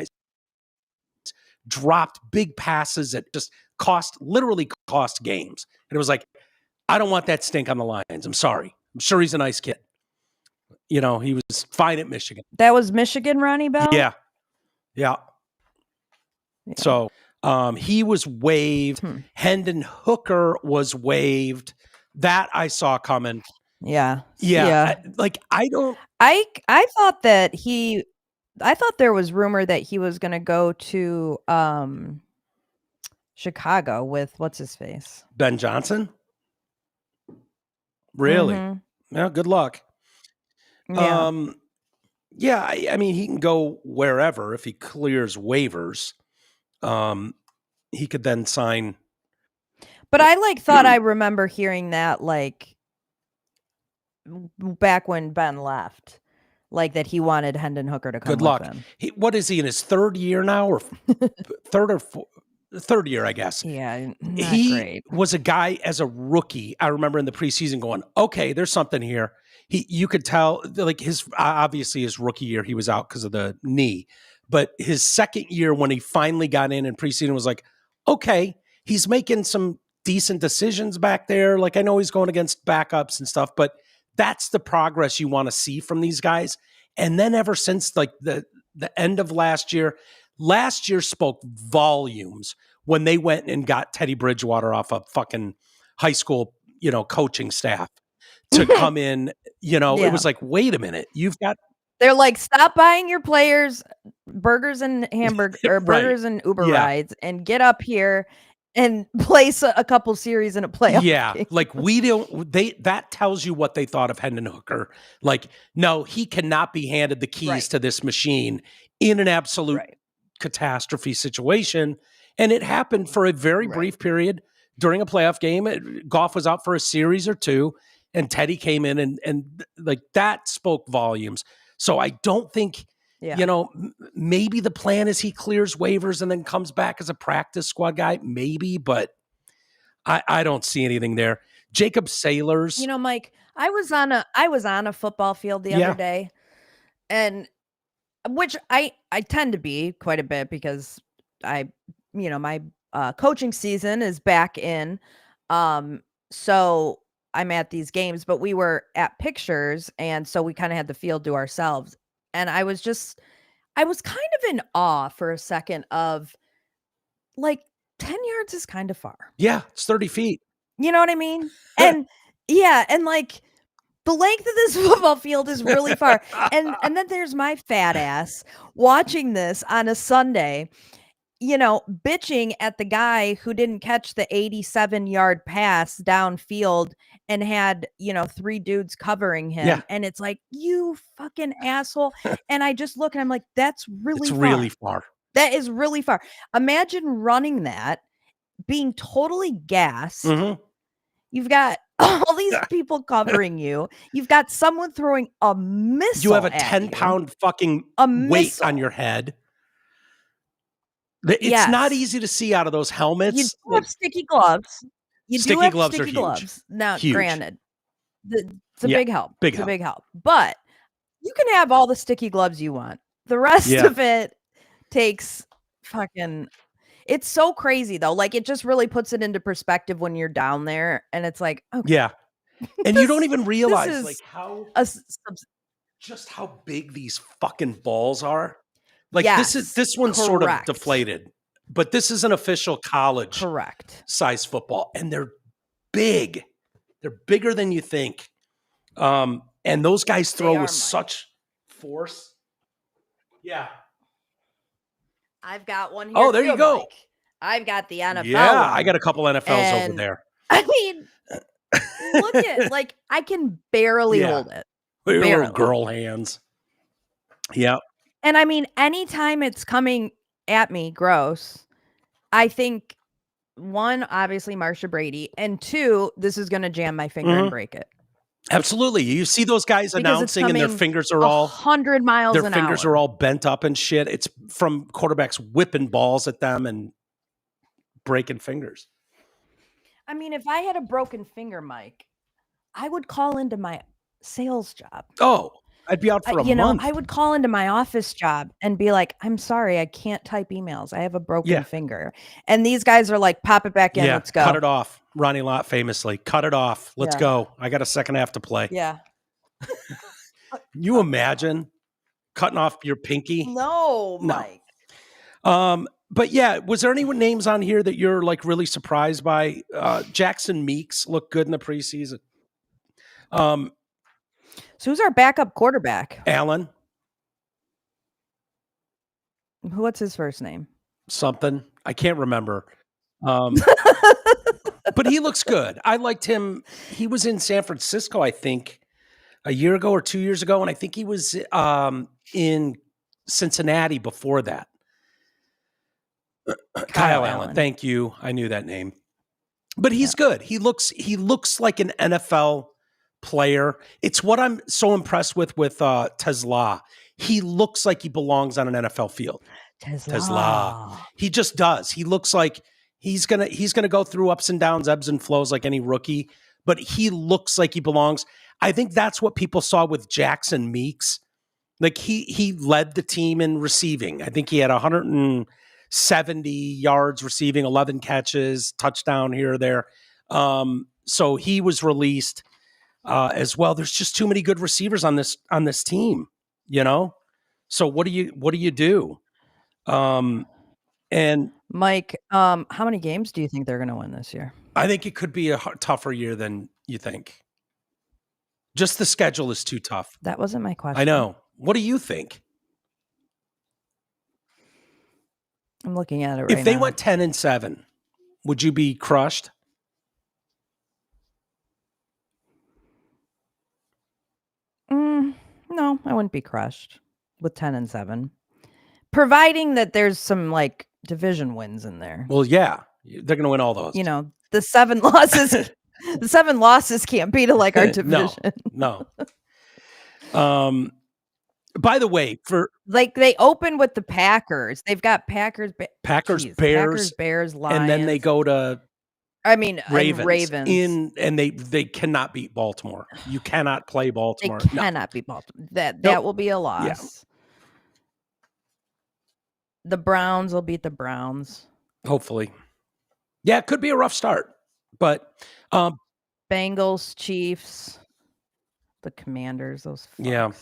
dropped big passes that just literally cost games, and it was like, I don't want that stink on the Lions. I'm sorry. I'm sure he's a nice kid. He was fine at Michigan. That was Michigan, Ronnie Bell? Yeah. So he was waived. Hendon Hooker was waived. That I saw coming. Yeah. I thought I thought there was rumor that he was going to go to Chicago with what's his face? Ben Johnson? Really? Yeah, good luck. Yeah. I mean, he can go wherever if he clears waivers. He could then sign. But I thought I remember hearing that back when Ben left, that he wanted Hendon Hooker to come. Good luck. With him. What is he in his third year now, or third year, I guess? Yeah, he was a guy as a rookie. I remember in the preseason going, okay, there's something here. you could tell, like, obviously his rookie year, he was out because of the knee. But his second year, when he finally got in preseason, was like, okay, he's making some decent decisions back there. Like, I know he's going against backups and stuff, but that's the progress you want to see from these guys. And then ever since like the end of last year spoke volumes when they went and got Teddy Bridgewater off a fucking high school, coaching staff to come in. It was like, wait a minute, they're like, stop buying your players burgers and hamburgers or burgers and Uber rides and get up here and place a couple series in a playoff. Yeah. Game. Like that tells you what they thought of Hendon Hooker. Like, no, he cannot be handed the keys to this machine in an absolute catastrophe situation. And it happened for a very brief period during a playoff game. Goff was out for a series or two, and Teddy came in and like that spoke volumes. So I don't think, maybe the plan is he clears waivers and then comes back as a practice squad guy, maybe, but I don't see anything there. Jacob Sailors. Mike, I was on a football field the other day, and which I tend to be quite a bit because my coaching season is back in. So I'm at these games, but we were at pictures, and so we kind of had the field to ourselves. And I was kind of in awe for a second of, like, 10 yards is kind of far. Yeah, it's 30 feet. You know what I mean? And and like the length of this football field is really far. And then there's my fat ass watching this on a Sunday, bitching at the guy who didn't catch the 87-yard pass downfield and had, 3 dudes covering him. Yeah. And it's like, you fucking asshole. And I just look and I'm like, that's really far. That is really far. Imagine running that, being totally gassed. Mm-hmm. You've got all these people covering you. You've got someone throwing a missile. You have a 10-pound fucking weight on your head. It's not easy to see out of those helmets. You do have sticky gloves. Sticky gloves are huge. Now, granted, it's a big help. It's a big help. But you can have all the sticky gloves you want. The rest of it takes fucking... It's so crazy, though. Like, it just really puts it into perspective when you're down there, and it's like, okay. Yeah. And you don't even realize, like, just how big these fucking balls are. Like, this one's sort of deflated, but this is an official college size football, and they're big. They're bigger than you think. And those guys throw with such force. Yeah. I've got one here. Oh, there you go. Mike. I've got the NFL. Yeah, one. I got a couple NFLs over there. I mean, look at, like, I can barely hold it. Little girl hands. Yeah. And I mean, anytime it's coming at me, gross, I think, one, obviously Marsha Brady, and two, this is going to jam my finger and break it. Absolutely. You see those guys announcing and their fingers are all 100 miles an hour. Their fingers are all bent up and shit. It's from quarterbacks whipping balls at them and breaking fingers. I mean, if I had a broken finger, Mike, I would call into my sales job. Oh, I'd be out for a month. I would call into my office job and be like, I'm sorry, I can't type emails. I have a broken finger. And these guys are like, pop it back in. Let's go. Cut it off. Ronnie Lott famously, cut it off. Let's go. I got a second half to play. Yeah. You imagine cutting off your pinky? No, Mike. But yeah, was there any names on here that you're like really surprised by? Jackson Meeks looked good in the preseason. So who's our backup quarterback? Allen. What's his first name? Something. I can't remember. But he looks good. I liked him. He was in San Francisco, I think, a year ago or 2 years ago. And I think he was in Cincinnati before that. Kyle Allen. Thank you. I knew that name. But he's good. He looks like an NFL player. It's what I'm so impressed with Tesla. He looks like he belongs on an NFL field. Tesla. He just does. He looks like he's gonna go through ups and downs, ebbs and flows like any rookie, but he looks like he belongs. I think that's what people saw with Jackson Meeks. Like he led the team in receiving. I think he had 170 yards receiving, 11 catches, touchdown here or there. So he was released as well. There's just too many good receivers on this team, you know? So what do you do? And Mike, how many games do you think they're going to win this year? I think it could be a tougher year than you think. Just the schedule is too tough. That wasn't my question. I know. What do you think? I'm looking at it right now. If they went 10-7, would you be crushed? No, I wouldn't be crushed with 10-7. Providing that there's some like division wins in there. Well, yeah. They're going to win all those. You know, the 7 losses the 7 losses can't be to like our division. No. By the way, for like they open with the Packers. They've got Packers, Bears, Lions, and then they go to Ravens. And they cannot beat Baltimore. You cannot play Baltimore. They cannot beat Baltimore. That will be a loss. Yeah. The Browns will beat the Browns. Hopefully. Yeah, it could be a rough start. But Bengals, Chiefs, the Commanders, those fucks. Yeah.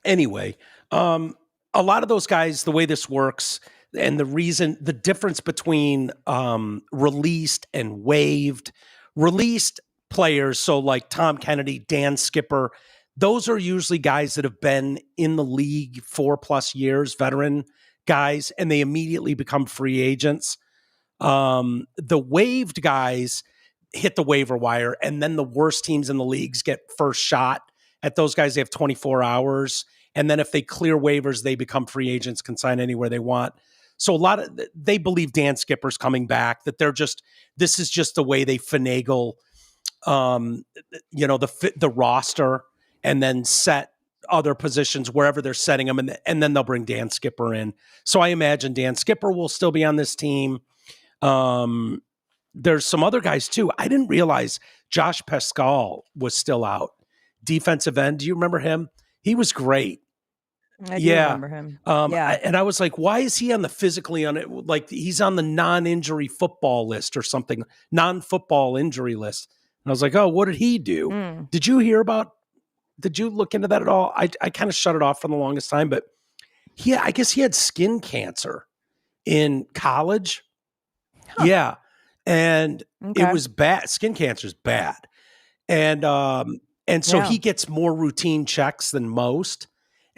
Anyway, a lot of those guys, the way this works, and the difference between released and waived, released players, so like Tom Kennedy, Dan Skipper, those are usually guys that have been in the league 4+ years, veteran guys, and they immediately become free agents. The waived guys hit the waiver wire, and then the worst teams in the leagues get first shot at those guys. They have 24 hours. And then if they clear waivers, they become free agents, can sign anywhere they want. So they believe Dan Skipper's coming back, that this is just the way they finagle, the roster and then set other positions wherever they're setting them. And then they'll bring Dan Skipper in. So I imagine Dan Skipper will still be on this team. There's some other guys too. I didn't realize Josh Pascal was still out. Defensive end. Do you remember him? He was great. I do remember him. And I was like, why is he on the physically on it? Like he's on the non-injury football list or something, non-football injury list. And I was like, oh, what did he do? Did you look into that at all? I kind of shut it off for the longest time, but I guess he had skin cancer in college. Huh. Yeah. And It was bad. Skin cancer is bad. And so he gets more routine checks than most.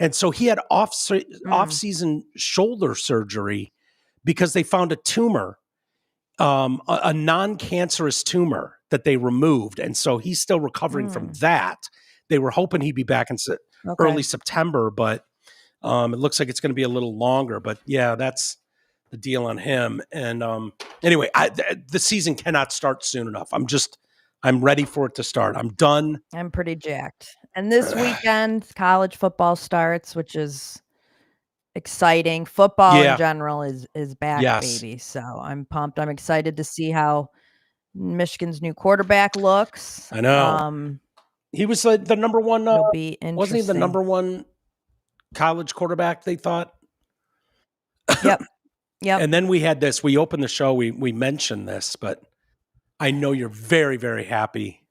And so he had off-season shoulder surgery because they found a tumor, a non-cancerous tumor that they removed. And so he's still recovering from that. They were hoping he'd be back in early September, but it looks like it's going to be a little longer. But yeah, that's the deal on him. And anyway, the season cannot start soon enough. I'm ready for it to start. I'm done. I'm pretty jacked. And this weekend, college football starts, which is exciting. Football in general is back, baby. So I'm pumped. I'm excited to see how Michigan's new quarterback looks. I know. He was the number one. It'll be interesting. Wasn't he the number one college quarterback, they thought? Yep. And then we had this. We opened the show. We mentioned this, but I know you're very, very happy.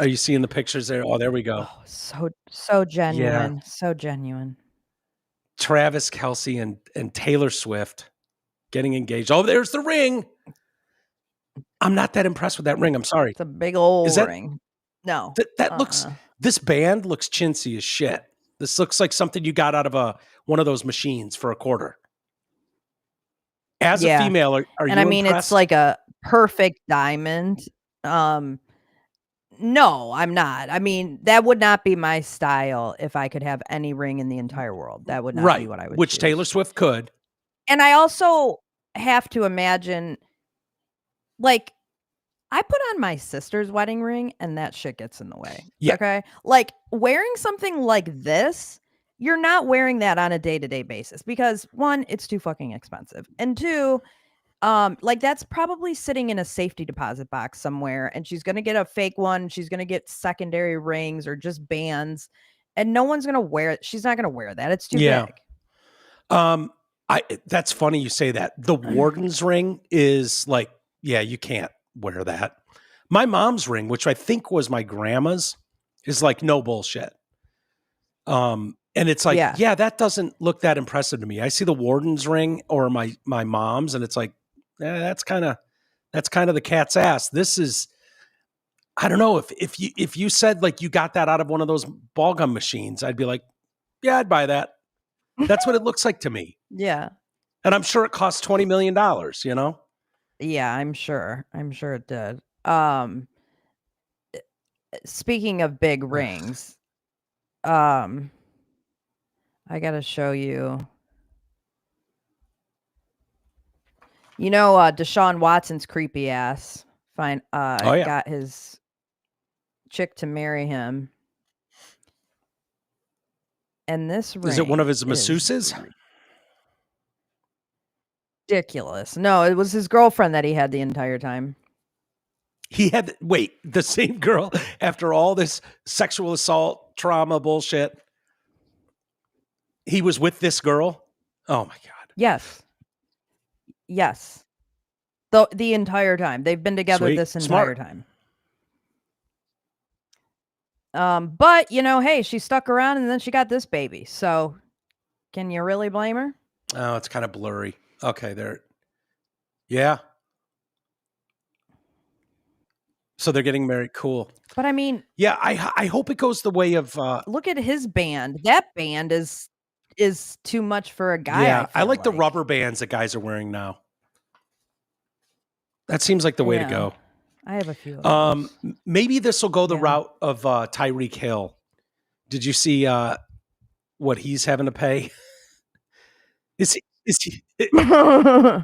Are you seeing the pictures there? Oh, there we go. Oh, so genuine. Yeah. So genuine. Travis Kelce and Taylor Swift getting engaged. Oh, there's the ring. I'm not that impressed with that ring. I'm sorry. It's a big old ring. No. That looks, this band looks chintzy as shit. This looks like something you got out of one of those machines for a quarter. As a female, are you and I mean, impressed? It's like a perfect diamond. No, I'm not. I mean, that would not be my style if I could have any ring in the entire world. That would not be what I would Which choose. Taylor Swift could. And I also have to imagine, like, I put on my sister's wedding ring and that shit gets in the way. Yeah. Okay? Like, wearing something like this, you're not wearing that on a day-to-day basis because, one, it's too fucking expensive. And two, Like that's probably sitting in a safety deposit box somewhere, and she's gonna get a fake one. She's gonna get secondary rings or just bands, and no one's gonna wear it. She's not gonna wear that. It's too big. That's funny you say that. The warden's ring is like, yeah, you can't wear that. My mom's ring, which I think was my grandma's, is like no bullshit. And it's like, yeah, that doesn't look that impressive to me. I see the warden's ring or my mom's, and it's like, that's kind of the cat's ass. This is, I don't know, if you said like you got that out of one of those ball gum machines, I'd be like, yeah, I'd buy that. That's what it looks like to me. Yeah. And I'm sure it cost $20 million, you know? Yeah, I'm sure it did. Speaking of big rings, I gotta show you. You know, Deshaun Watson's creepy ass got his chick to marry him. And this ring is it one of his masseuses? Ridiculous. No, it was his girlfriend that he had the entire time. He had, the same girl after all this sexual assault, trauma bullshit. He was with this girl? Oh my God. Yes. The entire time. They've been together this entire time. But you know, hey, she stuck around and then she got this baby. So can you really blame her? Oh, it's kind of blurry. Okay, there. Yeah. So they're getting married. Cool. But I mean, yeah, I hope it goes the way of look at his band. That band is too much for a guy. Yeah, I like the rubber bands that guys are wearing now. That seems like the way to go. I have a few of those. Maybe this will go the route of Tyreek Hill. Did you see what he's having to pay? Is he no.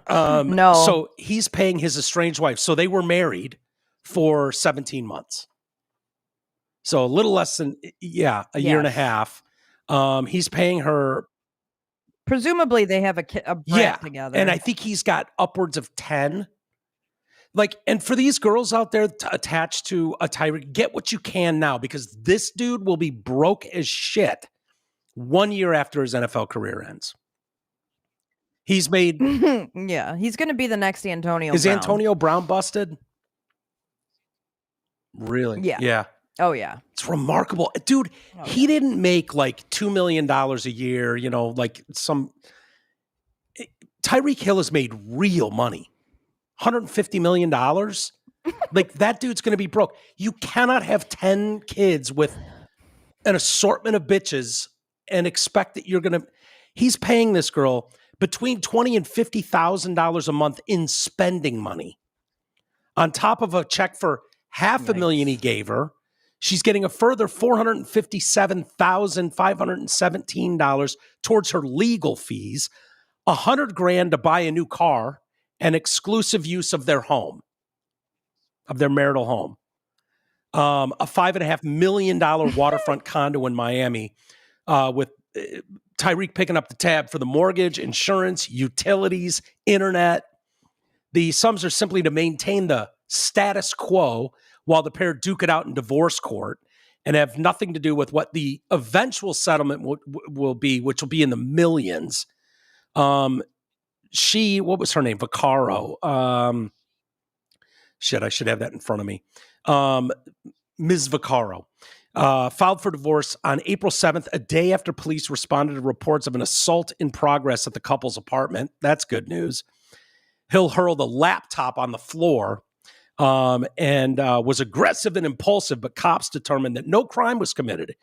So he's paying his estranged wife. So they were married for 17 months. So a little less than, a year and a half. He's paying her. Presumably they have a brat together. And I think he's got upwards of 10. Like, and for these girls out there attached to a Tyreek, get what you can now, because this dude will be broke as shit 1 year after his NFL career ends. He's made. Yeah, he's going to be the next Antonio Brown. Is Antonio Brown busted? Really? Yeah. Oh, yeah. It's remarkable. Dude, he didn't make like $2 million a year, you know, like some. Tyreek Hill has made real money. $150 million. Like that dude's going to be broke. You cannot have 10 kids with an assortment of bitches and expect that you're going to. He's paying this girl between $20,000 and $50,000 a month in spending money, on top of a check for $500,000 he gave her. She's getting a further $457,517 towards her legal fees, $100,000 to buy a new car, and exclusive use of their home, of their marital home. A $5.5 million waterfront condo in Miami, with Tyreek picking up the tab for the mortgage, insurance, utilities, internet. The sums are simply to maintain the status quo while the pair duke it out in divorce court, and have nothing to do with what the eventual settlement will be, which will be in the millions. What was her name? Vaccaro. I should have that in front of me. Ms. Vaccaro filed for divorce on April 7th, a day after police responded to reports of an assault in progress at the couple's apartment. That's good news. Hill hurled a laptop on the floor and was aggressive and impulsive, but cops determined that no crime was committed.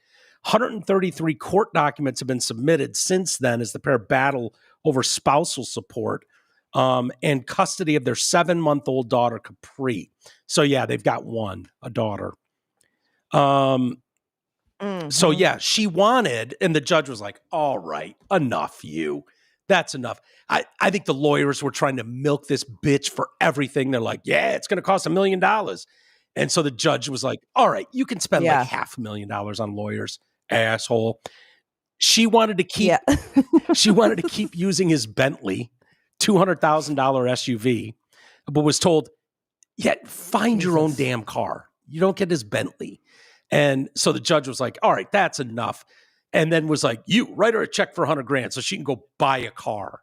133 court documents have been submitted since then as the pair battle over spousal support and custody of their 7-month-old daughter, Capri. So, yeah, they've got a daughter. So, yeah, she wanted, and the judge was like, all right, enough, that's enough. I think the lawyers were trying to milk this bitch for everything. They're like, yeah, it's going to cost $1 million. And so the judge was like, all right, you can spend like $500,000 on lawyers, asshole. She wanted to keep, she wanted to keep using his Bentley $200,000 SUV, but was told, find your own damn car. You don't get his Bentley. And so the judge was like, all right, that's enough. And then was like, you write her a check for $100,000 so she can go buy a car.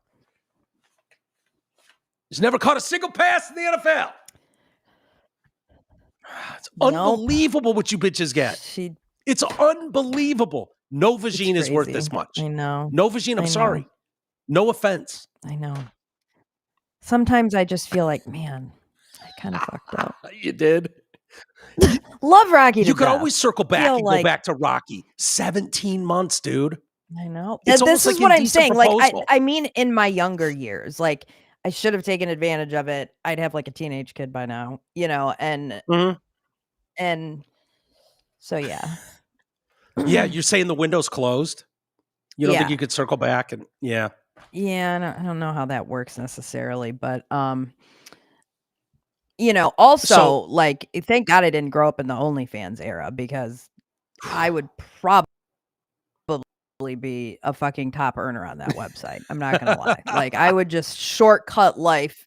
He's never caught a single pass in the NFL. It's unbelievable what you bitches get. It's unbelievable. No Vagine is worth this much. I know. No Vagine, I'm sorry. No offense. I know. Sometimes I just feel like, man, I kind of fucked up. You did? Love Rocky. You could always circle back and go back to Rocky. 17 months, dude. I know. This is what I'm saying. Like, I mean, in my younger years, like, I should have taken advantage of it. I'd have like a teenage kid by now, and so yeah. Yeah, you're saying the window's closed? You don't think you could circle back? And yeah, I don't know how that works necessarily, but also like, thank God I didn't grow up in the OnlyFans era, because I would probably be a fucking top earner on that website. I'm not gonna lie. Like, I would just shortcut life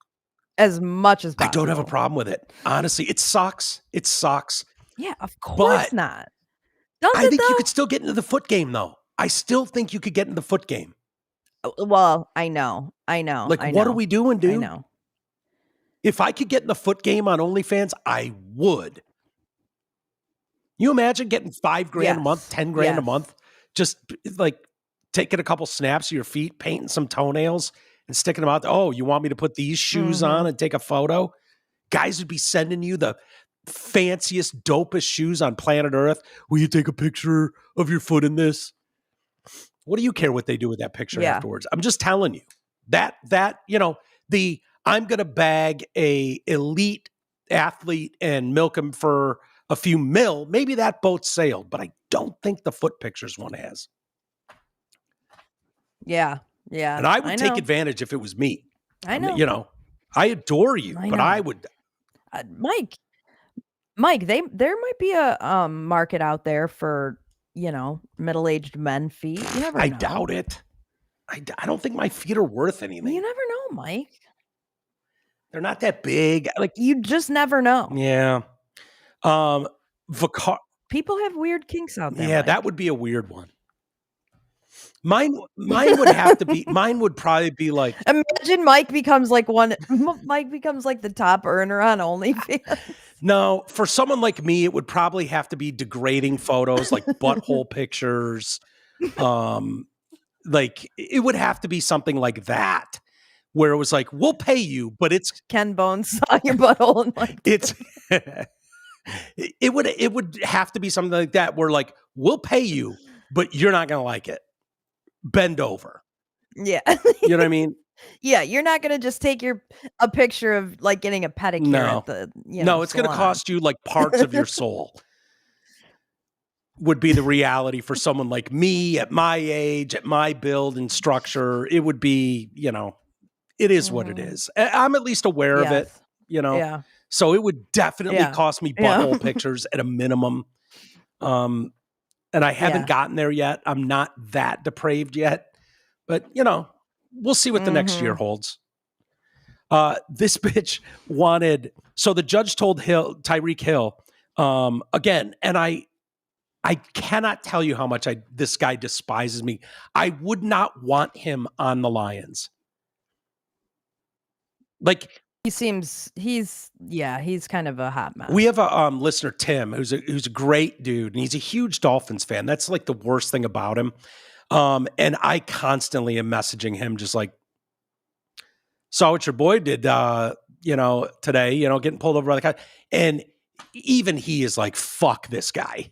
as much as possible. I don't have a problem with it. Honestly, it sucks. It sucks. Yeah, of course not. I think you could still get into the foot game, though. I still think you could get in the foot game. Well, I know. Like, what are we doing, dude? I know. If I could get in the foot game on OnlyFans, I would. You imagine getting $5,000 a month, $10,000 a month, just like taking a couple snaps of your feet, painting some toenails, and sticking them out. Oh, you want me to put these shoes on and take a photo? Guys would be sending you the fanciest, dopest shoes on planet Earth. Will you take a picture of your foot in this? What do you care what they do with that picture afterwards? I'm just telling you that I'm going to bag a elite athlete and milk him for a few mil. Maybe that boat sailed, but I don't think the foot pictures one has. Yeah. And I would take advantage if it was me. I know. I adore you, but I would. Mike, there might be a market out there for, middle-aged men feet. You never know. I doubt it. I don't think my feet are worth anything. You never know, Mike. They're not that big. Like, you just never know. Yeah. People have weird kinks out there. Yeah, Mike. That would be a weird one. Mine would have to be. Mine would probably be like. Imagine Mike becomes like the top earner on OnlyFans. No, for someone like me, it would probably have to be degrading photos, like butthole pictures. Like, it would have to be something like that, where it was like, we'll pay you, but it's Ken Bones saw your butthole and like it's. It would have to be something like that, where like, we'll pay you, but you're not gonna like it. Bend over. Yeah. You know what I mean? Yeah, you're not gonna just take a picture of like getting a pedicure at the No, it's gonna cost you like parts of your soul. Would be the reality for someone like me at my age, at my build and structure. It would be, it is what it is. I'm at least aware of it, Yeah. So it would definitely cost me butthole pictures at a minimum. And I haven't gotten there yet. I'm not that depraved yet, but we'll see what the next year holds. This bitch wanted, so the judge told Tyreek Hill, again, and I cannot tell you how much this guy despises me. I would not want him on the Lions. Like, he's kind of a hot mess. We have a listener, Tim, who's a great dude, and he's a huge Dolphins fan. That's like the worst thing about him. And I constantly am messaging him, just like, saw what your boy did, today, getting pulled over by the car. And even he is like, fuck this guy.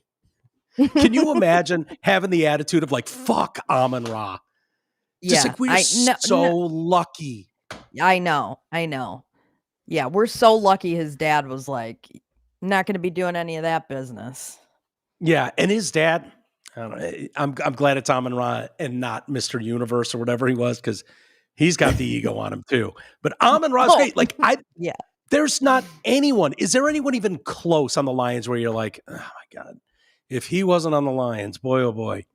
Can you imagine having the attitude of like, fuck Amon-Ra? Just like, we're lucky. I know. Yeah, we're so lucky his dad was like, not going to be doing any of that business. Yeah, and his dad, I don't know, I'm glad it's Amon-Ra and not Mr. Universe or whatever he was, because he's got the ego on him too. But Amon-Ra's great. Like, there's not anyone. Is there anyone even close on the Lions where you're like, oh my God, if he wasn't on the Lions, boy, oh boy.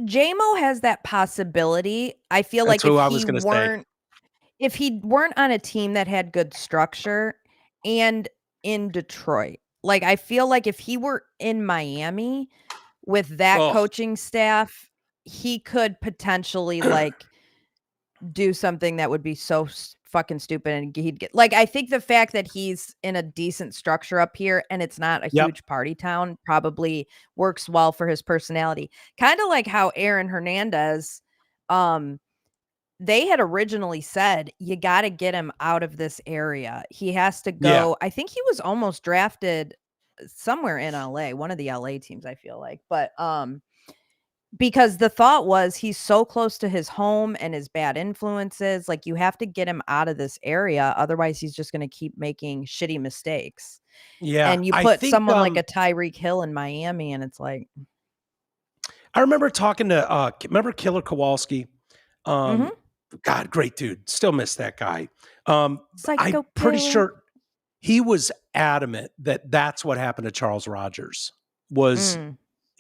J-Mo has that possibility. I feel That's like who I was going to say. If he weren't on a team that had good structure and in Detroit, like I feel like if he were in Miami with that coaching staff, he could potentially like do something that would be so fucking stupid, and he'd get like, I think the fact that he's in a decent structure up here and it's not a huge party town probably works well for his personality. Kind of like how Aaron Hernandez, they had originally said, you got to get him out of this area. He has to go. I think he was almost drafted somewhere in LA, one of the LA teams, I feel like. But because the thought was he's so close to his home and his bad influences, like you have to get him out of this area. Otherwise, he's just going to keep making shitty mistakes. Yeah. And you put someone like a Tyreek Hill in Miami, and it's like. I remember talking to, remember Killer Kowalski? God, great dude. Still miss that guy. I'm pretty sure he was adamant that that's what happened to Charles Rogers. Was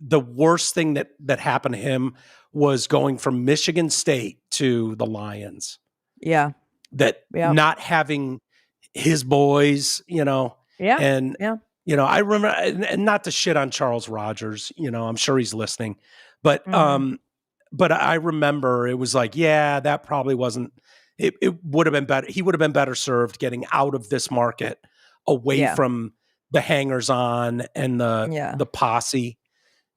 the worst thing that happened to him was going from Michigan State to the Lions. Yeah. Not having his boys, you know. Yeah. And you know, I remember, and not to shit on Charles Rogers, you know, I'm sure he's listening, but I remember it was like, yeah, that probably wasn't, it would have been better. He would have been better served getting out of this market away from the hangers on and the posse,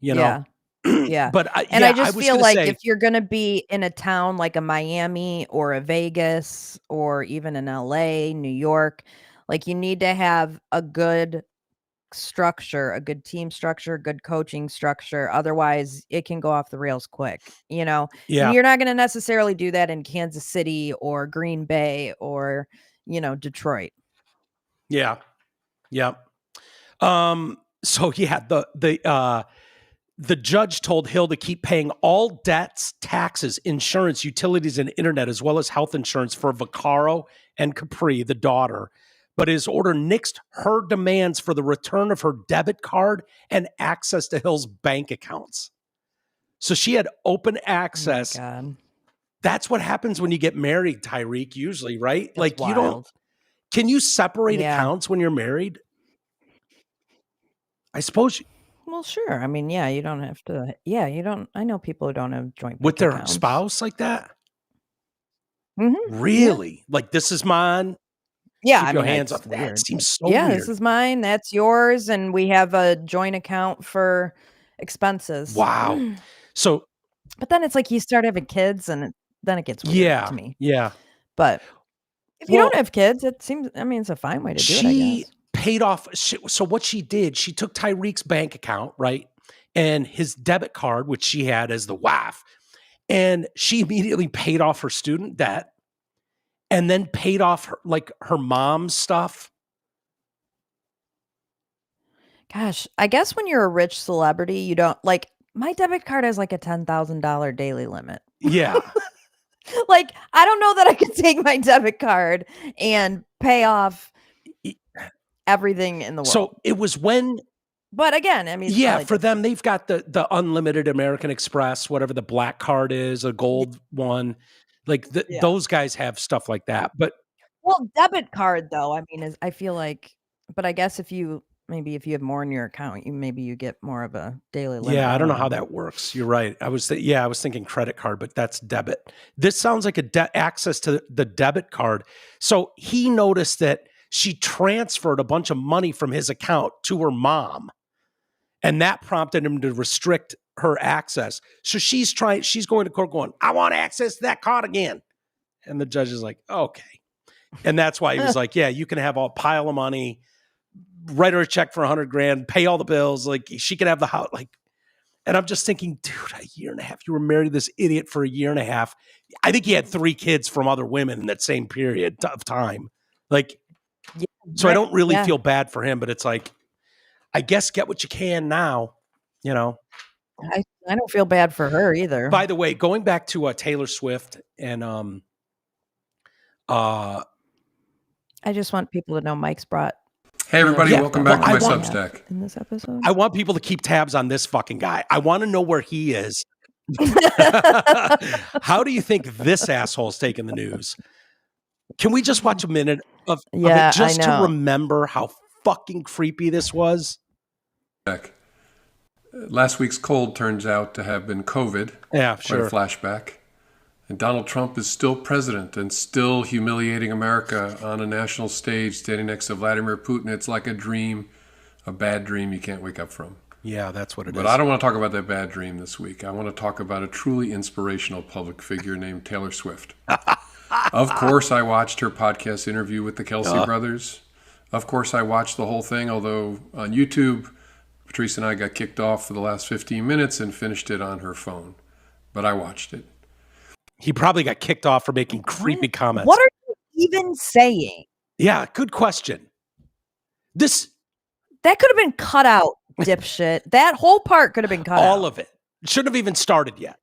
you know? Yeah. But I just feel like if you're going to be in a town like a Miami or a Vegas or even in LA, New York, like you need to have a good structure, a good team structure, good coaching structure. Otherwise, it can go off the rails quick, you know? Yeah. And you're not going to necessarily do that in Kansas City or Green Bay or, you know, Detroit. Yeah. Yeah. So yeah, the judge told Hill to keep paying all debts, taxes, insurance, utilities, and internet, as well as health insurance for Vaccaro and Capri, the daughter. But his order nixed her demands for the return of her debit card and access to Hill's bank accounts. So she had open access. Oh my God. That's what happens when you get married, Tyreek, usually, right? That's like wild. You don't. Can you separate accounts when you're married? I suppose. Well, sure. I mean, yeah, you don't have to. Yeah, you don't. I know people who don't have joint with their accounts. spouse like that. Really? Yeah. Like, this is mine. Yeah, keep I your mean, hands off. That weird. Seems so weird. This is mine. That's yours, and we have a joint account for expenses. Wow. So, but then it's like you start having kids, and then it gets weird to me. Yeah. But if you don't have kids, it seems. I mean, it's a fine way to do it. I guess. Paid off. So what she did, she took Tyreek's bank account, right, and his debit card, which she had as the wife, and she immediately paid off her student debt. And then paid off her mom's stuff. Gosh, I guess when you're a rich celebrity, you don't like my debit card has like a $10,000 daily limit. Yeah. Like, I don't know that I could take my debit card and pay off everything in the world. So it was when. But again, I mean, for them, they've got the unlimited American Express, whatever the black card is, a gold one. Like those guys have stuff like that, but debit card though, I mean, I feel like, but I guess if you have more in your account, you get more of a daily limit. Yeah, I don't know how that works. You're right. I was thinking credit card, but that's debit. This sounds like access to the debit card. So he noticed that she transferred a bunch of money from his account to her mom, and that prompted him to restrict her access. So she's going to court going, I want access to that card again. And the judge is like, okay. And that's why he was like, yeah, you can have a pile of money, write her a check for $100,000, pay all the bills. Like, she can have the house. Like, and I'm just thinking, dude, a year and a half, you were married to this idiot for a year and a half. I think he had 3 kids from other women in that same period of time. Like, so I don't really feel bad for him, but it's like, I guess get what you can now, you know. I don't feel bad for her either. By the way, going back to Taylor Swift and I just want people to know Mike's brought. Hey everybody, welcome back to my Substack. In this episode, I want people to keep tabs on this fucking guy. I want to know where he is. How do you think this asshole's taking the news? Can we just watch a minute of it just to remember how fucking creepy this was? Last week's cold turns out to have been COVID. Yeah, quite sure. a flashback. And Donald Trump is still president and still humiliating America on a national stage, standing next to Vladimir Putin. It's like a dream, a bad dream you can't wake up from. Yeah, that's what it is. But I don't want to talk about that bad dream this week. I want to talk about a truly inspirational public figure named Taylor Swift. Of course, I watched her podcast interview with the Kelsey brothers. Of course, I watched the whole thing, although on YouTube, Patrice and I got kicked off for the last 15 minutes and finished it on her phone. But I watched it. He probably got kicked off for making creepy comments. What are you even saying? Yeah, good question. That could have been cut out, dipshit. That whole part could have been cut out. All of it. Shouldn't have even started yet.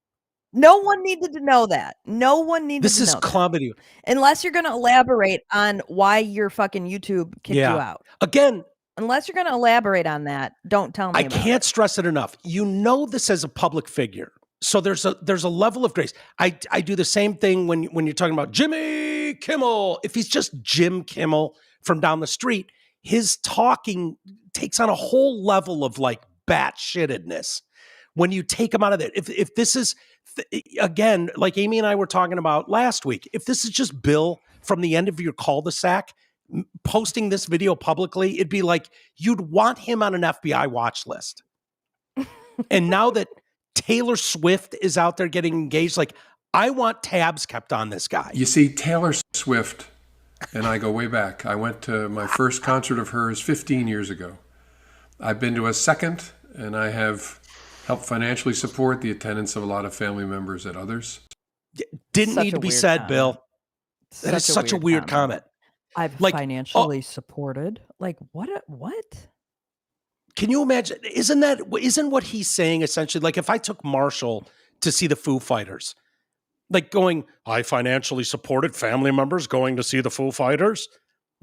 No one needed to know that. No one needed to know that. This is comedy. Unless you're going to elaborate on why your fucking YouTube kicked you out. Again. Unless you're going to elaborate on that, don't tell me I can't stress it enough. You know this as a public figure. So there's a level of grace. I do the same thing when you're talking about Jimmy Kimmel. If he's just Jim Kimmel from down the street, his talking takes on a whole level of like batshitedness. When you take him out of there, if this is again, like Amy and I were talking about last week, if this is just Bill from the end of your cul-de-sac posting this video publicly, it'd be like you'd want him on an FBI watch list. And now that Taylor Swift is out there getting engaged, like I want tabs kept on this guy. You see, Taylor Swift and I go way back. I went to my first concert of hers 15 years ago. I've been to a second, and I have helped financially support the attendance of a lot of family members at others. Didn't need to be said, comment. Bill. That is such a weird comment. I've financially supported. Like, what? Can you imagine? Isn't what he's saying essentially, like if I took Marshall to see the Foo Fighters, like going, I financially supported family members going to see the Foo Fighters?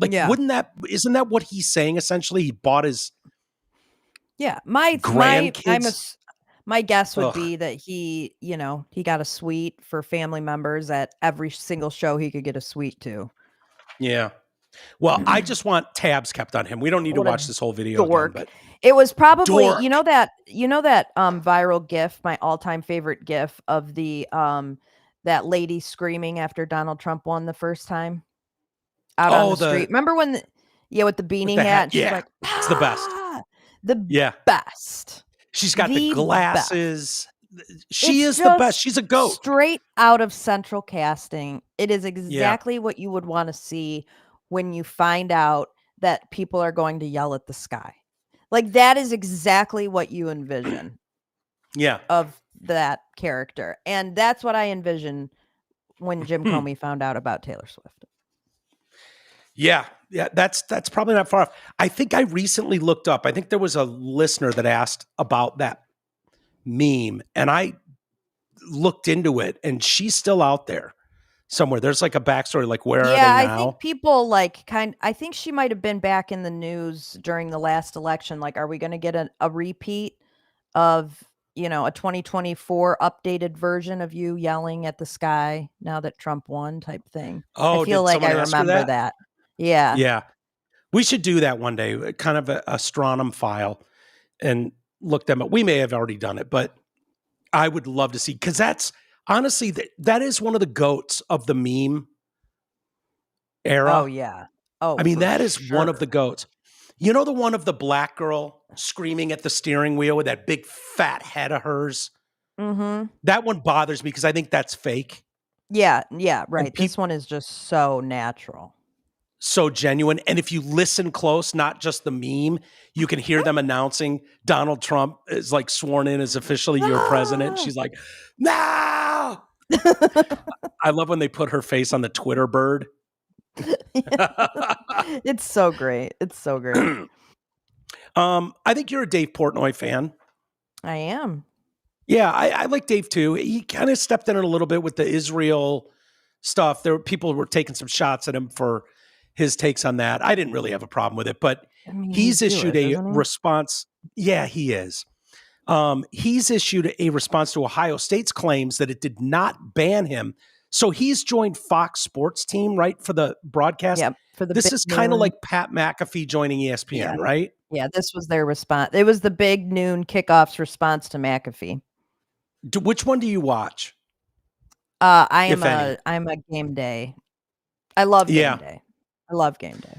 Like, isn't that what he's saying essentially? He bought his grandkids. My guess would be that he got a suite for family members at every single show he could get a suite to. Yeah. Well, I just want tabs kept on him. We don't need to watch this whole video again, but it was probably you know that viral GIF, my all-time favorite GIF of the that lady screaming after Donald Trump won the first time out on the street. Remember when with the beanie hat? She's like, it's the best. Best. She's got the glasses. She is the best. She's a goat. Straight out of Central Casting. It is exactly what you would want to see when you find out that people are going to yell at the sky. Like that is exactly what you envision. Of that character. And that's what I envision when Jim Comey found out about Taylor Swift. Yeah, that's probably not far off. I think I recently looked up. I think there was a listener that asked about that meme, and I looked into it, and she's still out there somewhere. There's like a backstory, like where are they now? I think people I think she might have been back in the news during the last election. Like, are we going to get a repeat of, a 2024 updated version of you yelling at the sky now that Trump won type thing? Oh, I feel like I remember that. Yeah. Yeah. We should do that one day, kind of a astronom file and look them up. We may have already done it, but I would love to see, because that's honestly, that is one of the goats of the meme era. Oh, yeah. Oh, I mean, that is one of the goats. You know, the one of the black girl screaming at the steering wheel with that big fat head of hers? Mm-hmm. That one bothers me because I think that's fake. Yeah, right. This one is just so natural. So genuine. And if you listen close, not just the meme, you can hear them announcing Donald Trump is like sworn in as officially your president. She's like, no! I love when they put her face on the Twitter bird. It's so great. It's so great. I think you're a Dave Portnoy fan. I am. Yeah, I like Dave too. He kind of stepped in a little bit with the Israel stuff. People were taking some shots at him for his takes on that. I didn't really have a problem with it, but he's issued a response. Yeah, he is. He's issued a response to Ohio State's claims that it did not ban him. So he's joined Fox Sports team, right, for the broadcast. Yep. For the this is kind of like Pat McAfee joining ESPN, right? Yeah, this was their response. It was the big noon kickoff's response to McAfee. Which one do you watch? I'm a game day. I love game day. I love game day.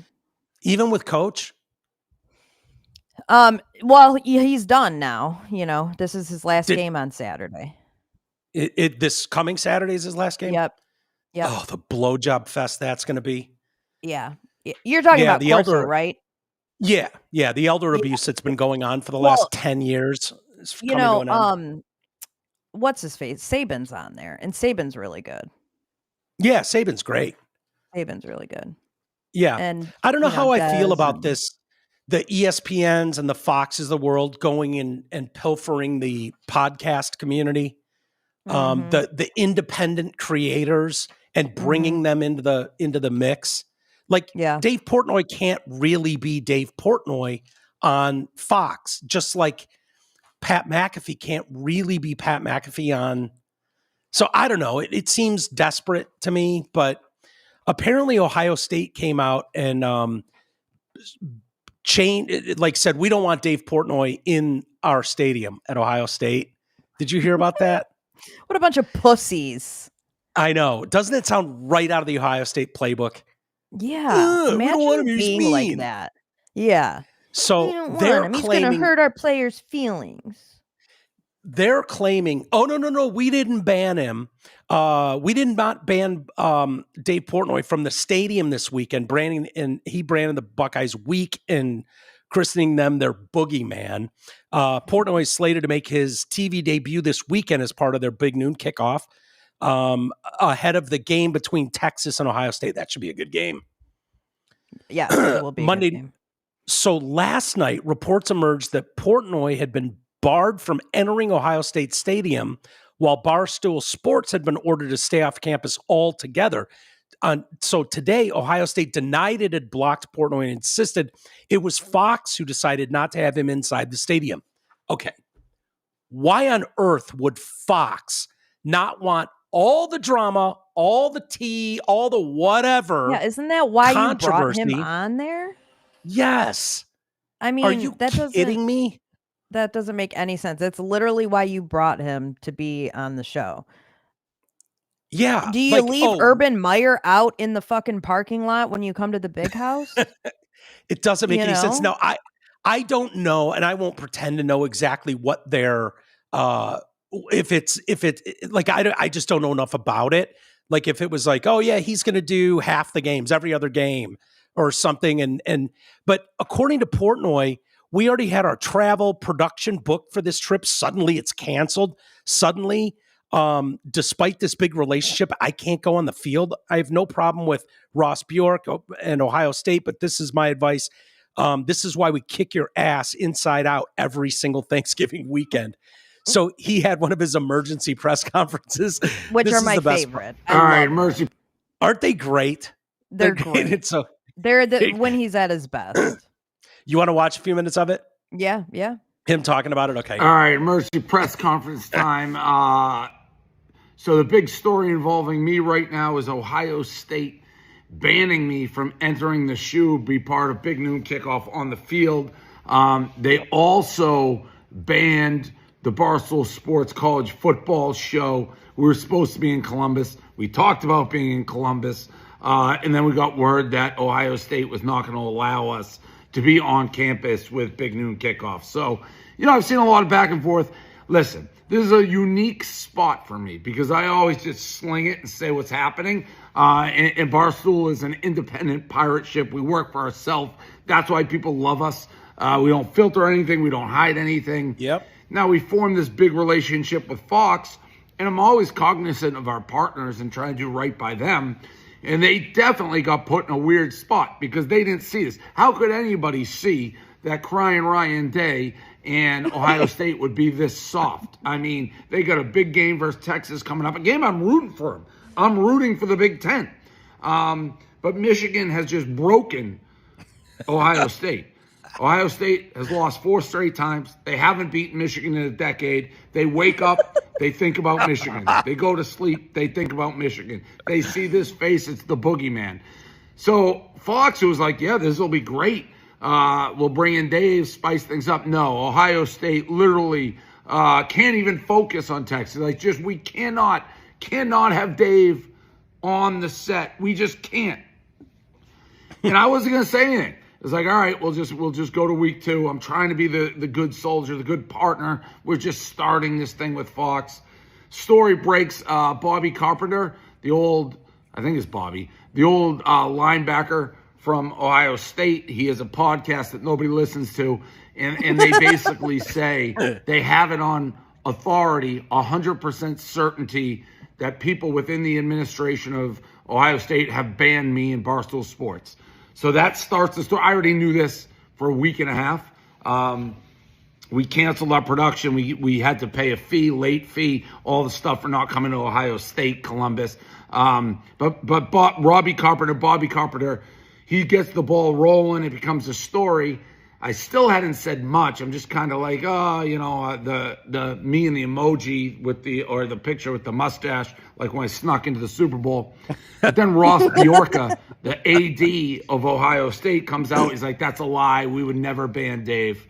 Even with Coach? Well, he's done now. This is his last game on Saturday. This coming Saturday is his last game? Yep. Oh, the blowjob fest that's going to be. Yeah. You're talking about the Corso, elder, right? Yeah. The elder abuse that's been going on for the last 10 years is coming to an end. What's his face? Saban's on there, and Saban's really good. Yeah, Saban's great. Saban's really good. Yeah. And I don't know how I feel about this. The ESPNs and the Foxes of the world going in and pilfering the podcast community, the independent creators and bringing them into the mix. Like Dave Portnoy can't really be Dave Portnoy on Fox, just like Pat McAfee can't really be Pat McAfee on. So I don't know. It seems desperate to me, but apparently Ohio State came out and said, we don't want Dave Portnoy in our stadium at Ohio State. Did you hear about that? What a bunch of pussies. I know. Doesn't it sound right out of the Ohio State playbook? Yeah. Imagine being like that. Yeah. So they're claiming he's going to hurt our players' feelings. They're claiming, oh, no, we didn't ban him. We did not ban Dave Portnoy from the stadium this weekend. He branded the Buckeyes weak and christening them their boogeyman. Portnoy is slated to make his TV debut this weekend as part of their big noon kickoff ahead of the game between Texas and Ohio State. That should be a good game. Yeah, it will be Monday. A good game. So last night, reports emerged that Portnoy had been barred from entering Ohio State Stadium, while Barstool Sports had been ordered to stay off campus altogether. So today, Ohio State denied it had blocked Portnoy and insisted it was Fox who decided not to have him inside the stadium. Okay. Why on earth would Fox not want all the drama, all the tea, all the whatever? Yeah, isn't that why you brought him on there? Yes. I mean, are you kidding me? That doesn't make any sense. That's literally why you brought him to be on the show. Yeah. Do you leave Urban Meyer out in the fucking parking lot when you come to the big house? It doesn't make any sense. No, I don't know, and I won't pretend to know exactly what their if it like I just don't know enough about it. Like if it was like, oh yeah, he's going to do half the games, every other game or something, but according to Portnoy, we already had our travel production booked for this trip. Suddenly it's canceled. Suddenly, despite this big relationship, I can't go on the field. I have no problem with Ross Bjork and Ohio State, but this is my advice. This is why we kick your ass inside out every single Thanksgiving weekend. So he had one of his emergency press conferences. Which are my favorite. All right, Mercy. Aren't they great? They're great. They're when he's at his best. You want to watch a few minutes of it? Yeah. Him talking about it? Okay. All right, Mercy press conference time. So the big story involving me right now is Ohio State banning me from entering the shoe, be part of Big Noon Kickoff on the field. They also banned the Barstool Sports College football show. We were supposed to be in Columbus. We talked about being in Columbus. And then we got word that Ohio State was not going to allow us to be on campus with Big Noon Kickoff. So, I've seen a lot of back and forth. Listen, this is a unique spot for me because I always just sling it and say what's happening. And Barstool is an independent pirate ship. We work for ourselves. That's why people love us. We don't filter anything. We don't hide anything. Yep. Now, we formed this big relationship with Fox, and I'm always cognizant of our partners and trying to do right by them. And they definitely got put in a weird spot because they didn't see this. How could anybody see that Crying Ryan Day and Ohio State would be this soft? I mean, they got a big game versus Texas coming up. A game I'm rooting for them. I'm rooting for the Big Ten. But Michigan has just broken Ohio State. Ohio State has lost 4 straight times. They haven't beaten Michigan in a decade. They wake up, they think about Michigan. They go to sleep, they think about Michigan. They see this face, it's the boogeyman. So Fox, who was like, yeah, this will be great. We'll bring in Dave, spice things up. No, Ohio State literally can't even focus on Texas. Like, we cannot have Dave on the set. We just can't. And I wasn't going to say anything. It's like, all right, we'll just go to week 2. I'm trying to be the good soldier, the good partner. We're just starting this thing with Fox. Story breaks, Bobby Carpenter, the old linebacker from Ohio State. He has a podcast that nobody listens to. And they basically say they have it on authority, 100% certainty that people within the administration of Ohio State have banned me in Barstool Sports. So that starts the story. I already knew this for a week and a half. We canceled our production. We had to pay a fee, late fee, all the stuff for not coming to Ohio State, Columbus. But Bobby Carpenter, he gets the ball rolling. It becomes a story. I still hadn't said much. I'm just kind of like, the me and the emoji with the picture with the mustache, like when I snuck into the Super Bowl. But then Ross Bjorka, the AD of Ohio State, comes out. He's like, that's a lie. We would never ban Dave.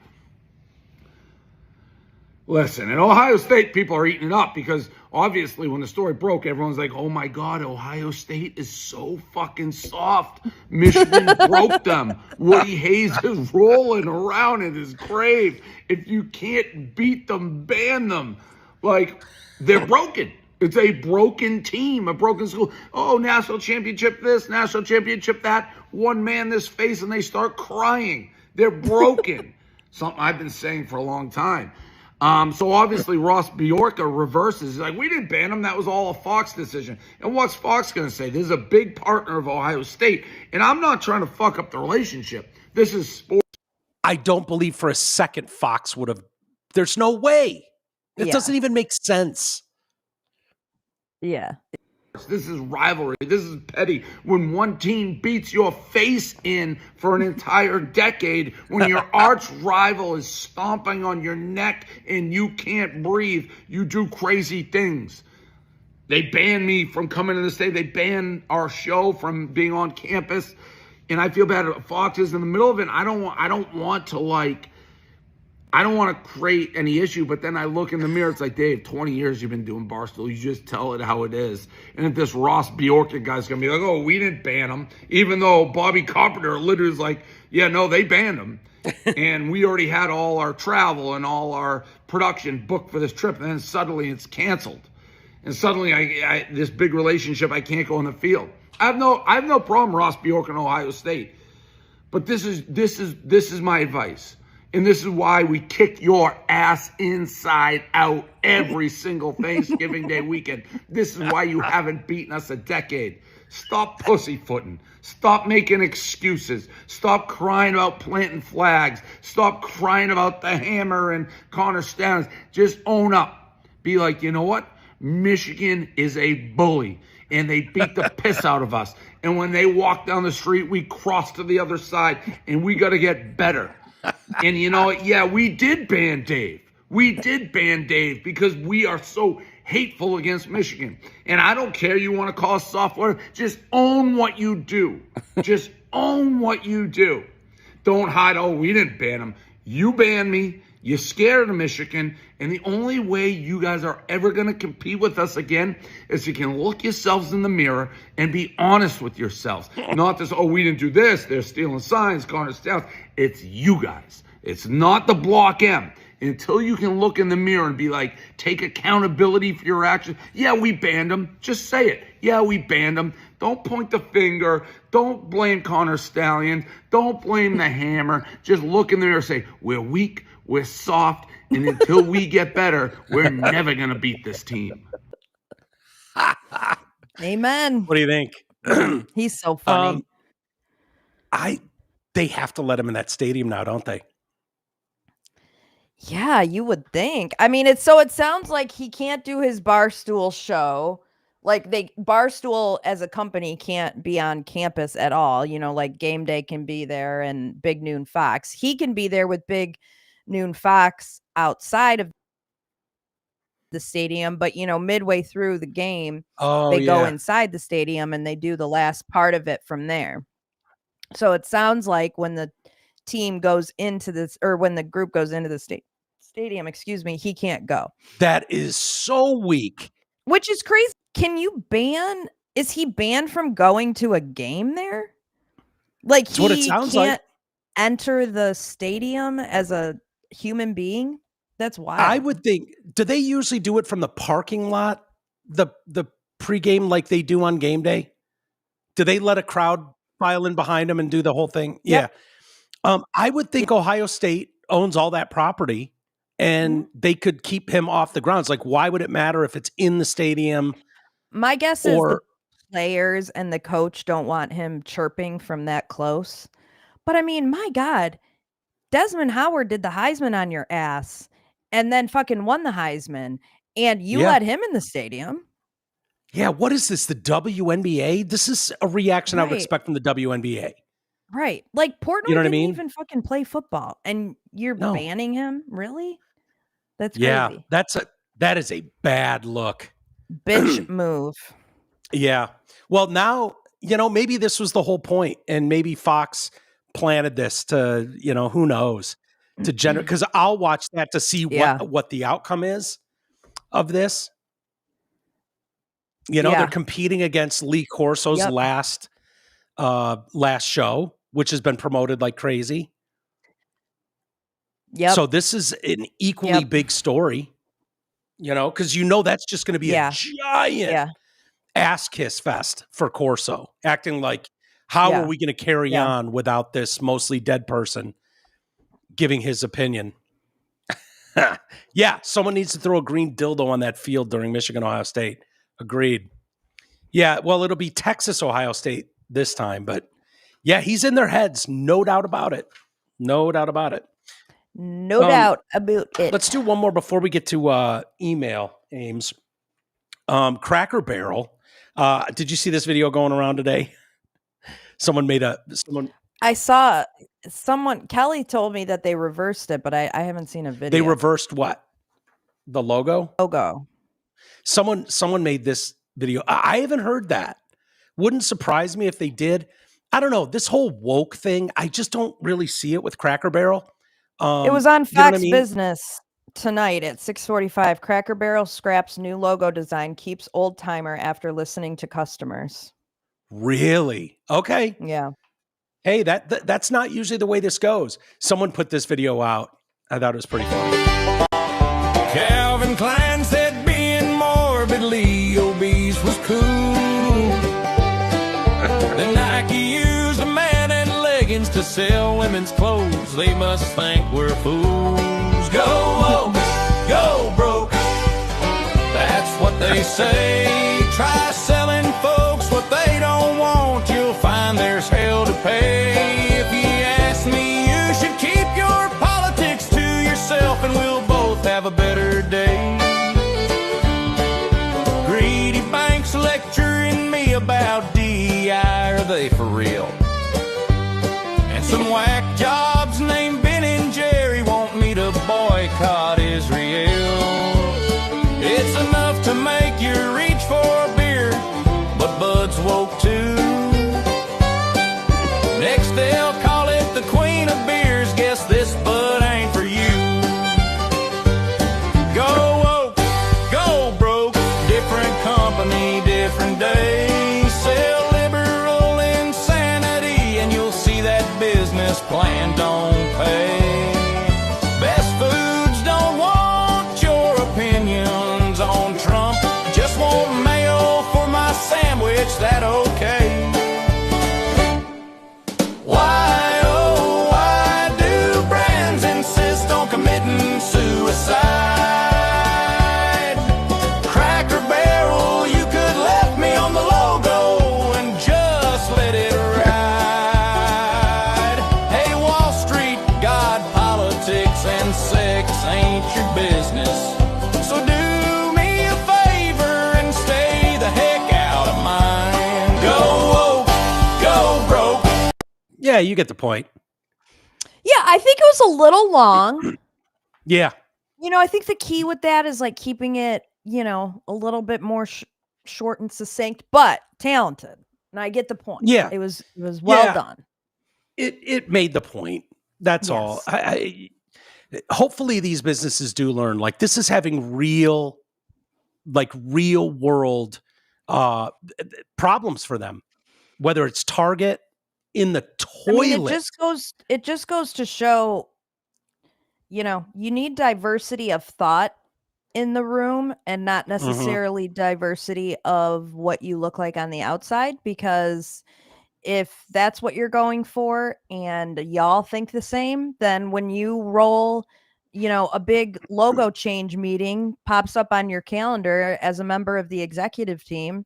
Listen, in Ohio State, people are eating it up because obviously when the story broke, everyone's like, oh my God, Ohio State is so fucking soft. Michigan broke them. Woody Hayes is rolling around in his grave. If you can't beat them, ban them. Like, they're broken. It's a broken team, a broken school. Oh, national championship this, national championship that. One man this face and they start crying. They're broken. Something I've been saying for a long time. So obviously Ross Bjorka reverses. He's like, we didn't ban him. That was all a Fox decision. And what's Fox going to say? This is a big partner of Ohio State. And I'm not trying to fuck up the relationship. This is sports. I don't believe for a second Fox would have. There's no way. It doesn't even make sense. Yeah. This is rivalry. This is petty. When one team beats your face in for an entire decade, when your arch rival is stomping on your neck and you can't breathe, you do crazy things. They banned me from coming to the state. They banned our show from being on campus. And I feel bad. Fox is in the middle of it. I don't want to create any issue, but then I look in the mirror, it's like, Dave, 20 years you've been doing Barstool. You just tell it how it is. And if this Ross Bjorka guy's going to be like, oh, we didn't ban him, even though Bobby Carpenter literally is like, yeah, no, they banned him. And we already had all our travel and all our production booked for this trip. And then suddenly it's canceled. And suddenly I this big relationship, I can't go on the field. I have no problem, Ross Bjorka in Ohio State. But this is my advice. And this is why we kick your ass inside out every single Thanksgiving Day weekend. This is why you haven't beaten us a decade. Stop pussyfooting. Stop making excuses. Stop crying about planting flags. Stop crying about the hammer and Connor Stalions. Just own up. Be like, you know what? Michigan is a bully. And they beat the piss out of us. And when they walk down the street, we cross to the other side. And we got to get better. And you know, yeah, we did ban Dave. We did ban Dave because we are so hateful against Michigan. And I don't care you want to call us software. Just own what you do. Just own what you do. Don't hide, oh, we didn't ban him. You banned me. You're scared of Michigan. And the only way you guys are ever going to compete with us again is you can look yourselves in the mirror and be honest with yourselves. Not this, oh, we didn't do this. They're stealing signs, Connor Stalions. It's you guys. It's not the Block M. Until you can look in the mirror and be like, take accountability for your actions. Yeah, we banned them. Just say it. Yeah, we banned them. Don't point the finger. Don't blame Connor Stalions. Don't blame the hammer. Just look in the mirror and say, we're weak, we're soft, and until we get better, we're never going to beat this team. Amen. What do you think? He's so funny. They have to let him in that stadium now, don't they? Yeah, you would think. I mean, it sounds like he can't do his Barstool show Like Barstool as a company can't be on campus at all. Like Game Day can be there and Big Noon Fox. He can be there with Big Noon Fox outside of the stadium, but midway through the game, they go inside the stadium and they do the last part of it from there. So it sounds like when the team goes into this, or when the group goes into the stadium, he can't go. That is so weak. Which is crazy. Is he banned from going to a game there? Like that's what it sounds like. Enter the stadium as a human being? That's wild. I would think, do they usually do it from the parking lot, the pregame like they do on game day? Do they let a crowd file in behind them and do the whole thing? Yep. Yeah. I would think Ohio State owns all that property and they could keep him off the grounds. Like, why would it matter if it's in the stadium? My guess is the players and the coach don't want him chirping from that close. But I mean, my God, Desmond Howard did the Heisman on your ass and then fucking won the Heisman, and you let him in the stadium. Yeah, what is this, the WNBA? This is a reaction I would expect from the WNBA. Right. Like, Portnoy didn't even fucking play football, and you're banning him? Really? That's crazy. Yeah, that is a bad look. Bitch move. Yeah. Well, now, maybe this was the whole point, and maybe Fox planted this to, who knows, to generate, because I'll watch that to see what the outcome is of this. They're competing against Lee Corso's last show, which has been promoted like crazy. Yep. So this is an equally big story, because that's just going to be a giant ass kiss fest for Corso, acting like, how are we going to carry on without this mostly dead person giving his opinion? Someone needs to throw a green dildo on that field during Michigan, Ohio State. Agreed. Yeah, well, it'll be Texas, Ohio State this time, but he's in their heads. No doubt about it. No doubt about it. No doubt about it. Let's do one more before we get to email, Ames. Cracker Barrel. Did you see this video going around today? I saw someone, Kelly told me that they reversed it, but I haven't seen a video. They reversed what? The logo? Logo. Someone made this video. I haven't heard that. Wouldn't surprise me if they did. I don't know. This whole woke thing, I just don't really see it with Cracker Barrel. It was on Fox Business tonight at 6:45. Cracker Barrel scraps new logo design, keeps old timer after listening to customers. Really? Okay. Yeah. Hey, that's not usually the way this goes. Someone put this video out. I thought it was pretty funny. Calvin Klein said being morbidly obese was cool. Then Nike used a man in leggings to sell women's clothes. They must think we're fools. Go woke, go broke. That's what they say. Try selling folks what they don't want. You'll find there's hell to pay. If you ask me, you should keep your politics to yourself and we'll both have a better day. Greedy banks lecturing me about DEI. Are they for real? And some whack jobs named Ben and Jerry want me to boycott Israel. It's enough to make you reach for a beer, but Bud's woke too. Next they'll call it the queen of beers. Guess this Bud ain't for you. Go woke, go broke. Different company, different day. Sell liberal insanity and you'll see that business plan don't pay. Best Foods don't want your opinions on Trump. Just want mayo for my sandwich, that okay. Why, oh, why do brands insist on committing suicide? Cracker Barrel, you could left me on the logo and just let it ride. Hey, Wall Street, God Yeah, you get the point. Yeah, I think it was a little long. Yeah. I think the key with that is like keeping it, a little bit more short and succinct, but talented. And I get the point. Yeah. It was well done. It made the point. That's all. Hopefully these businesses do learn. Like, this is having real world problems for them. Whether it's Target in the toilet. It just goes to show, you need diversity of thought in the room and not necessarily diversity of what you look like on the outside, because if that's what you're going for and y'all think the same, then when you roll, a big logo change meeting pops up on your calendar as a member of the executive team,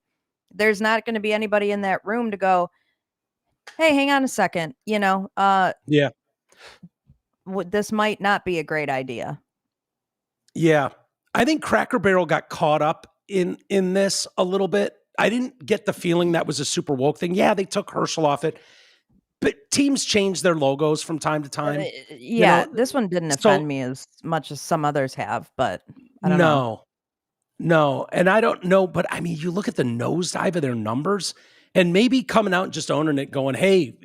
there's not going to be anybody in that room to go, hey, hang on a second, this might not be a great idea. Yeah. I think Cracker Barrel got caught up in this a little bit. I didn't get the feeling that was a super woke thing. Yeah, they took Herschel off it, but teams change their logos from time to time. This one didn't offend me as much as some others have, but I don't know. No, and I don't know, but I mean, you look at the nosedive of their numbers, and maybe coming out and just owning it, going, hey,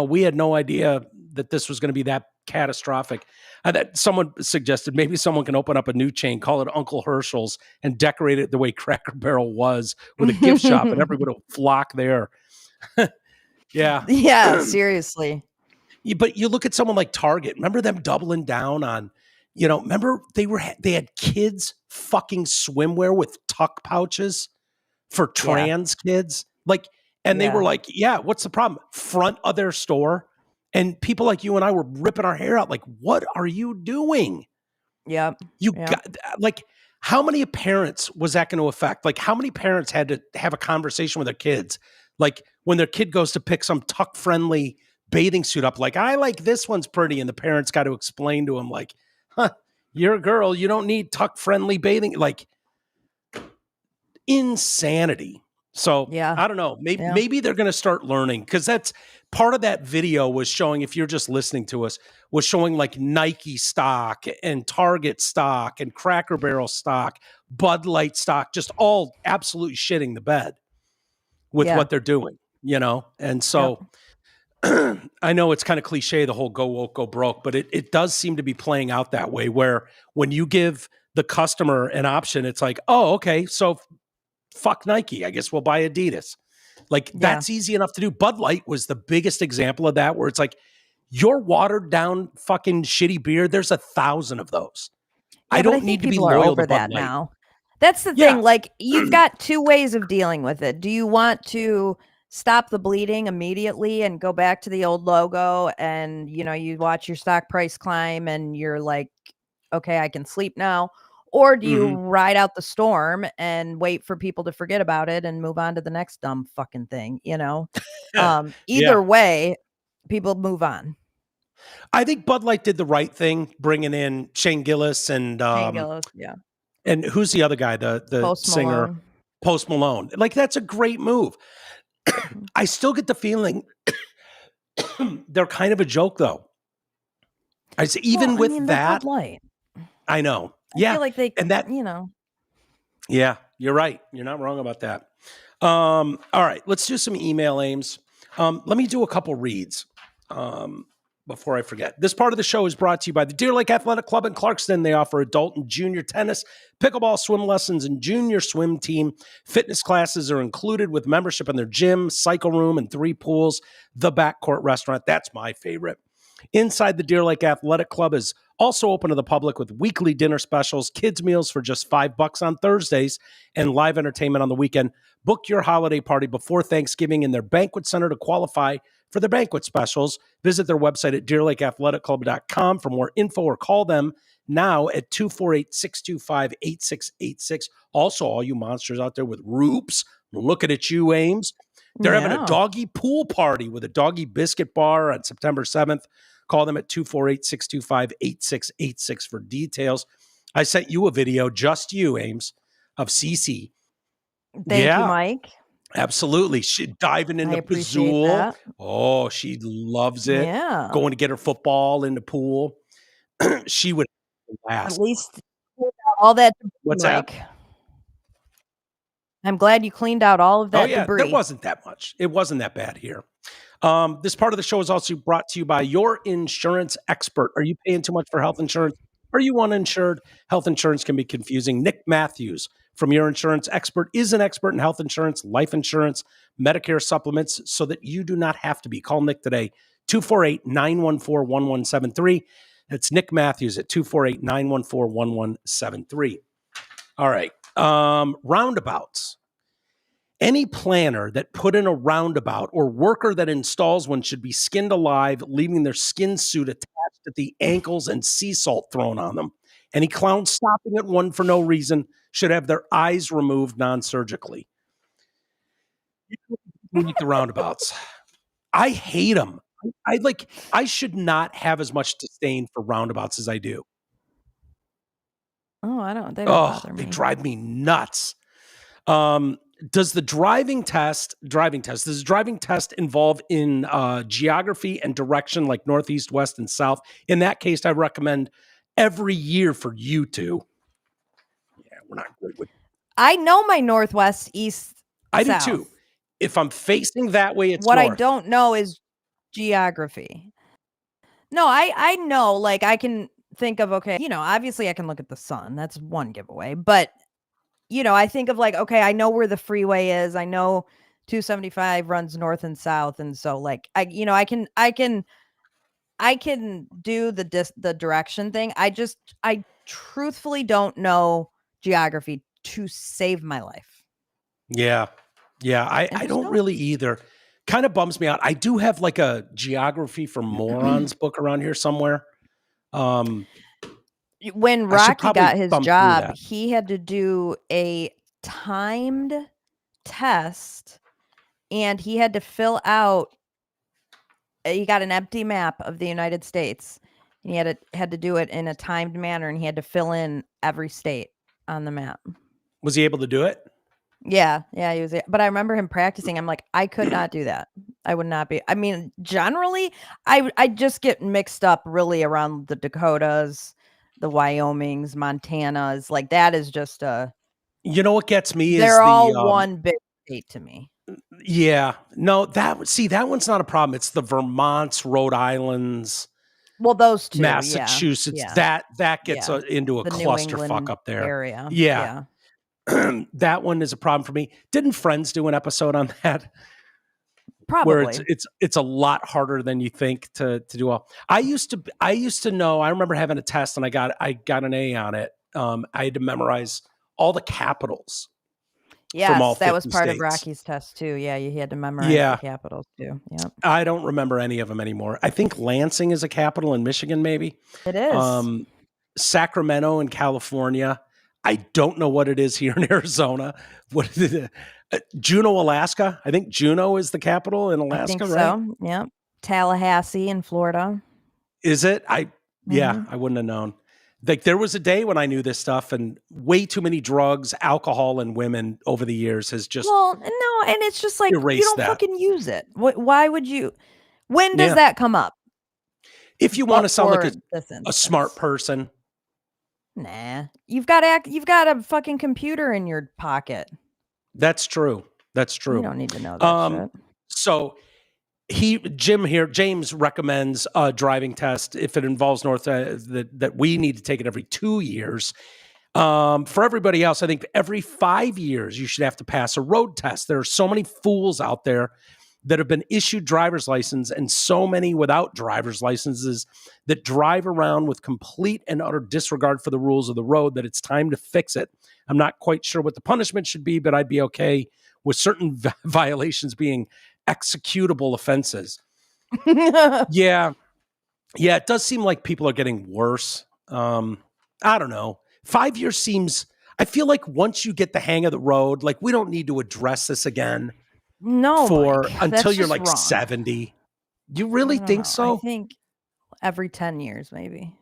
we had no idea that this was going to be that catastrophic. That someone suggested maybe someone can open up a new chain, call it Uncle Herschel's, and decorate it the way Cracker Barrel was, with a gift shop, and everyone will flock there. Yeah. Yeah, seriously. But you look at someone like Target. Remember them doubling down on, remember they had kids fucking swimwear with tuck pouches for trans kids. And they were like, yeah, what's the problem? Front of their store. And people like you and I were ripping our hair out. Like, what are you doing? Yep. Got how many parents was that going to affect? Like, how many parents had to have a conversation with their kids? Like, when their kid goes to pick some tuck-friendly bathing suit up, like, I like this one's pretty. And the parents got to explain to them, like, you're a girl. You don't need tuck-friendly bathing. Like, insanity. So, I don't know. Maybe they're going to start learning, because that's part of that video was showing, if you're just listening to us, was showing like Nike stock and Target stock and Cracker Barrel stock, Bud Light stock, just all absolutely shitting the bed with what they're doing, And so I know it's kind of cliche, the whole go woke, go broke, but it does seem to be playing out that way, where when you give the customer an option, it's like, oh, okay, so fuck Nike, I guess we'll buy Adidas. Like, that's easy enough to do. Bud Light was the biggest example of that, where it's like, your watered down fucking shitty beer, there's 1,000 of those. I don't need to be loyal to Bud Light now. That's the thing. Like, you've got two ways of dealing with it. Do you want to stop the bleeding immediately and go back to the old logo, and you watch your stock price climb and you're like, okay, I can sleep now? Or do you ride out the storm and wait for people to forget about it and move on to the next dumb fucking thing? Either way, people move on. I think Bud Light did the right thing, bringing in Shane Gillis and and who's the other guy, the singer, Post Malone. Like, that's a great move. I still get the feeling they're kind of a joke, though. That, Bud Light. I know. I feel like they, Yeah, you're right. You're not wrong about that. All right, let's do some email aims. Let me do a couple reads before I forget. This part of the show is brought to you by the Deer Lake Athletic Club in Clarkston. They offer adult and junior tennis, pickleball, swim lessons, and junior swim team. Fitness classes are included with membership in their gym, cycle room, and 3 pools. The Backcourt Restaurant, that's my favorite. Inside the Deer Lake Athletic Club is also open to the public with weekly dinner specials, kids meals for just $5 on Thursdays, and live entertainment on the weekend. Book your holiday party before Thanksgiving in their banquet center to qualify for their banquet specials. Visit their website at deerlakeathleticClub.com for more info, or call them now at 248-625-8686. Also, all you monsters out there with Roops, looking at you, Ames. They're having a doggy pool party with a doggy biscuit bar on September 7th. Call them at 248-625-8686 for details. I sent you a video, just you, Ames, of Cece. Thank you, Mike. Absolutely. She diving in I the appreciate pool. that. Oh, she loves it. Yeah. Going to get her football in the pool. She would At last. least all that debris, What's that? Mike. I'm glad you cleaned out all of Oh that yeah, debris. there wasn't that much. It wasn't that bad here. This part of the show is also brought to you by your insurance expert. Are you paying too much for health insurance? Are you uninsured? Health insurance can be confusing. Nick Matthews from Your Insurance Expert is an expert in health insurance, life insurance, Medicare supplements, so that you do not have to be. Call Nick today, 248-914-1173. That's Nick Matthews at 248-914-1173. All right. Roundabouts. Any planner that put in a roundabout or worker that installs one should be skinned alive, leaving their skin suit attached at the ankles and sea salt thrown on them. Any clown stopping at one for no reason should have their eyes removed non-surgically. The roundabouts. I hate them. I should not have as much disdain for roundabouts as I do. Oh, I don't. They don't bother me. They drive me nuts. Does the driving test involve in geography and direction like northeast, west, and south? In that case, I recommend every year for you to. Yeah, we're not good with. I know my northwest, east, I south. do too. If I'm facing that way, it's what north. I don't know is geography. No, I know. Like I can think of obviously I can look at the sun. That's one giveaway, but. I think of like, okay, I know where the freeway is. I know 275 runs north and south. And so like, I can do the direction thing. I truthfully don't know geography to save my life. Yeah. I don't really either. Kind of bums me out. I do have like a geography for morons book around here somewhere. When Rocky got his job, he had to do a timed test and he had to fill out, he got an empty map of the United States and he had to do it in a timed manner and he had to fill in every state on the map. Was he able to do it? Yeah, he was. But I remember him practicing. I'm like, I could not do that. I would not be. I mean, generally, I just get mixed up really around the Dakotas, the Wyomings, Montanas. Like that is just a. You know what gets me they're all one big state to me. Yeah, no, that one's not a problem. It's the Vermonts, Rhode Islands. Well, those two, Massachusetts. Yeah. That gets into a clusterfuck up there. Area. Yeah. That one is a problem for me. Didn't Friends do an episode on that? Probably. Where it's a lot harder than you think to do all. I used to know. I remember having a test and I got an A on it. I had to memorize all the capitals. Yes, that was part of Rocky's test too. Yeah, you had to memorize the capitals too. Yeah. I don't remember any of them anymore. I think Lansing is a capital in Michigan, maybe. It is. Sacramento in California. I don't know what it is here in Arizona. What is it? Juneau, Alaska. I think Juneau is the capital in Alaska, I think right? So. Yeah. Tallahassee in Florida. Is it? I wouldn't have known. Like there was a day when I knew this stuff, and way too many drugs, alcohol, and women over the years has just no, and it's just like you don't fucking use it. Why would you? When does that come up? If you want to sound like a smart person. Nah, you've got a fucking computer in your pocket. That's true. You don't need to know that shit. So James recommends a driving test if it involves north that we need to take it every 2 years. For everybody else, I think every 5 years you should have to pass a road test. There are so many fools out there that have been issued driver's license and so many without driver's licenses that drive around with complete and utter disregard for the rules of the road that it's time to fix it. I'm not quite sure what the punishment should be, but I'd be okay with certain violations being executable offenses. Yeah, it does seem like people are getting worse. I don't know. 5 years seems, I feel like once you get the hang of the road, like we don't need to address this again. No, until you're like wrong. 70. You really think so? I think every 10 years, maybe.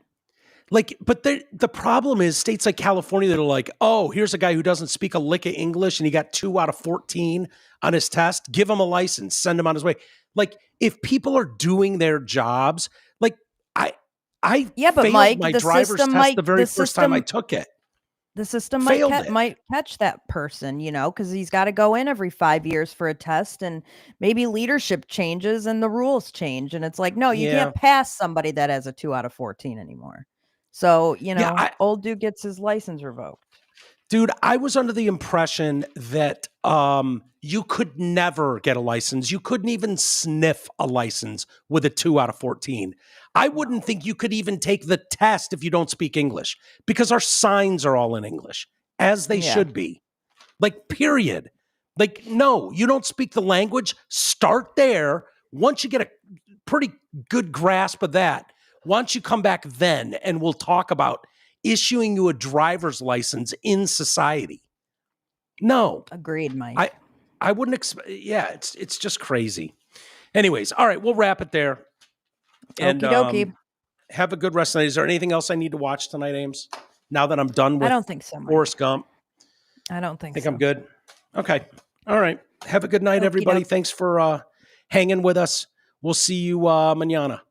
Like, but the problem is states like California that are like, oh, here's a guy who doesn't speak a lick of English and he got 2 out of 14 on his test. Give him a license, send him on his way. Like, if people are doing their jobs, like I but failed Mike, my the driver's system test the very first time I took it. The system Failed might catch that person, because he's got to go in every 5 years for a test, and maybe leadership changes and the rules change. And it's like, no, you can't pass somebody that has a 2 out of 14 anymore. So, old dude gets his license revoked. Dude, I was under the impression that you could never get a license. You couldn't even sniff a license with a 2 out of 14. I wouldn't think you could even take the test if you don't speak English, because our signs are all in English, as they should be. Like, period. Like, no, you don't speak the language. Start there. Once you get a pretty good grasp of that, why don't you come back then and we'll talk about issuing you a driver's license in society. No. Agreed, Mike. I wouldn't expect. Yeah, it's just crazy. Anyways, all right, we'll wrap it there. And okie dokie. Have a good rest of the night. Is there anything else I need to watch tonight, Ames? Now that I'm done with I don't think so, Mike. Forrest Gump. I don't think I'm good. Okay. All right. Have a good night, everybody. Thanks for hanging with us. We'll see you mañana.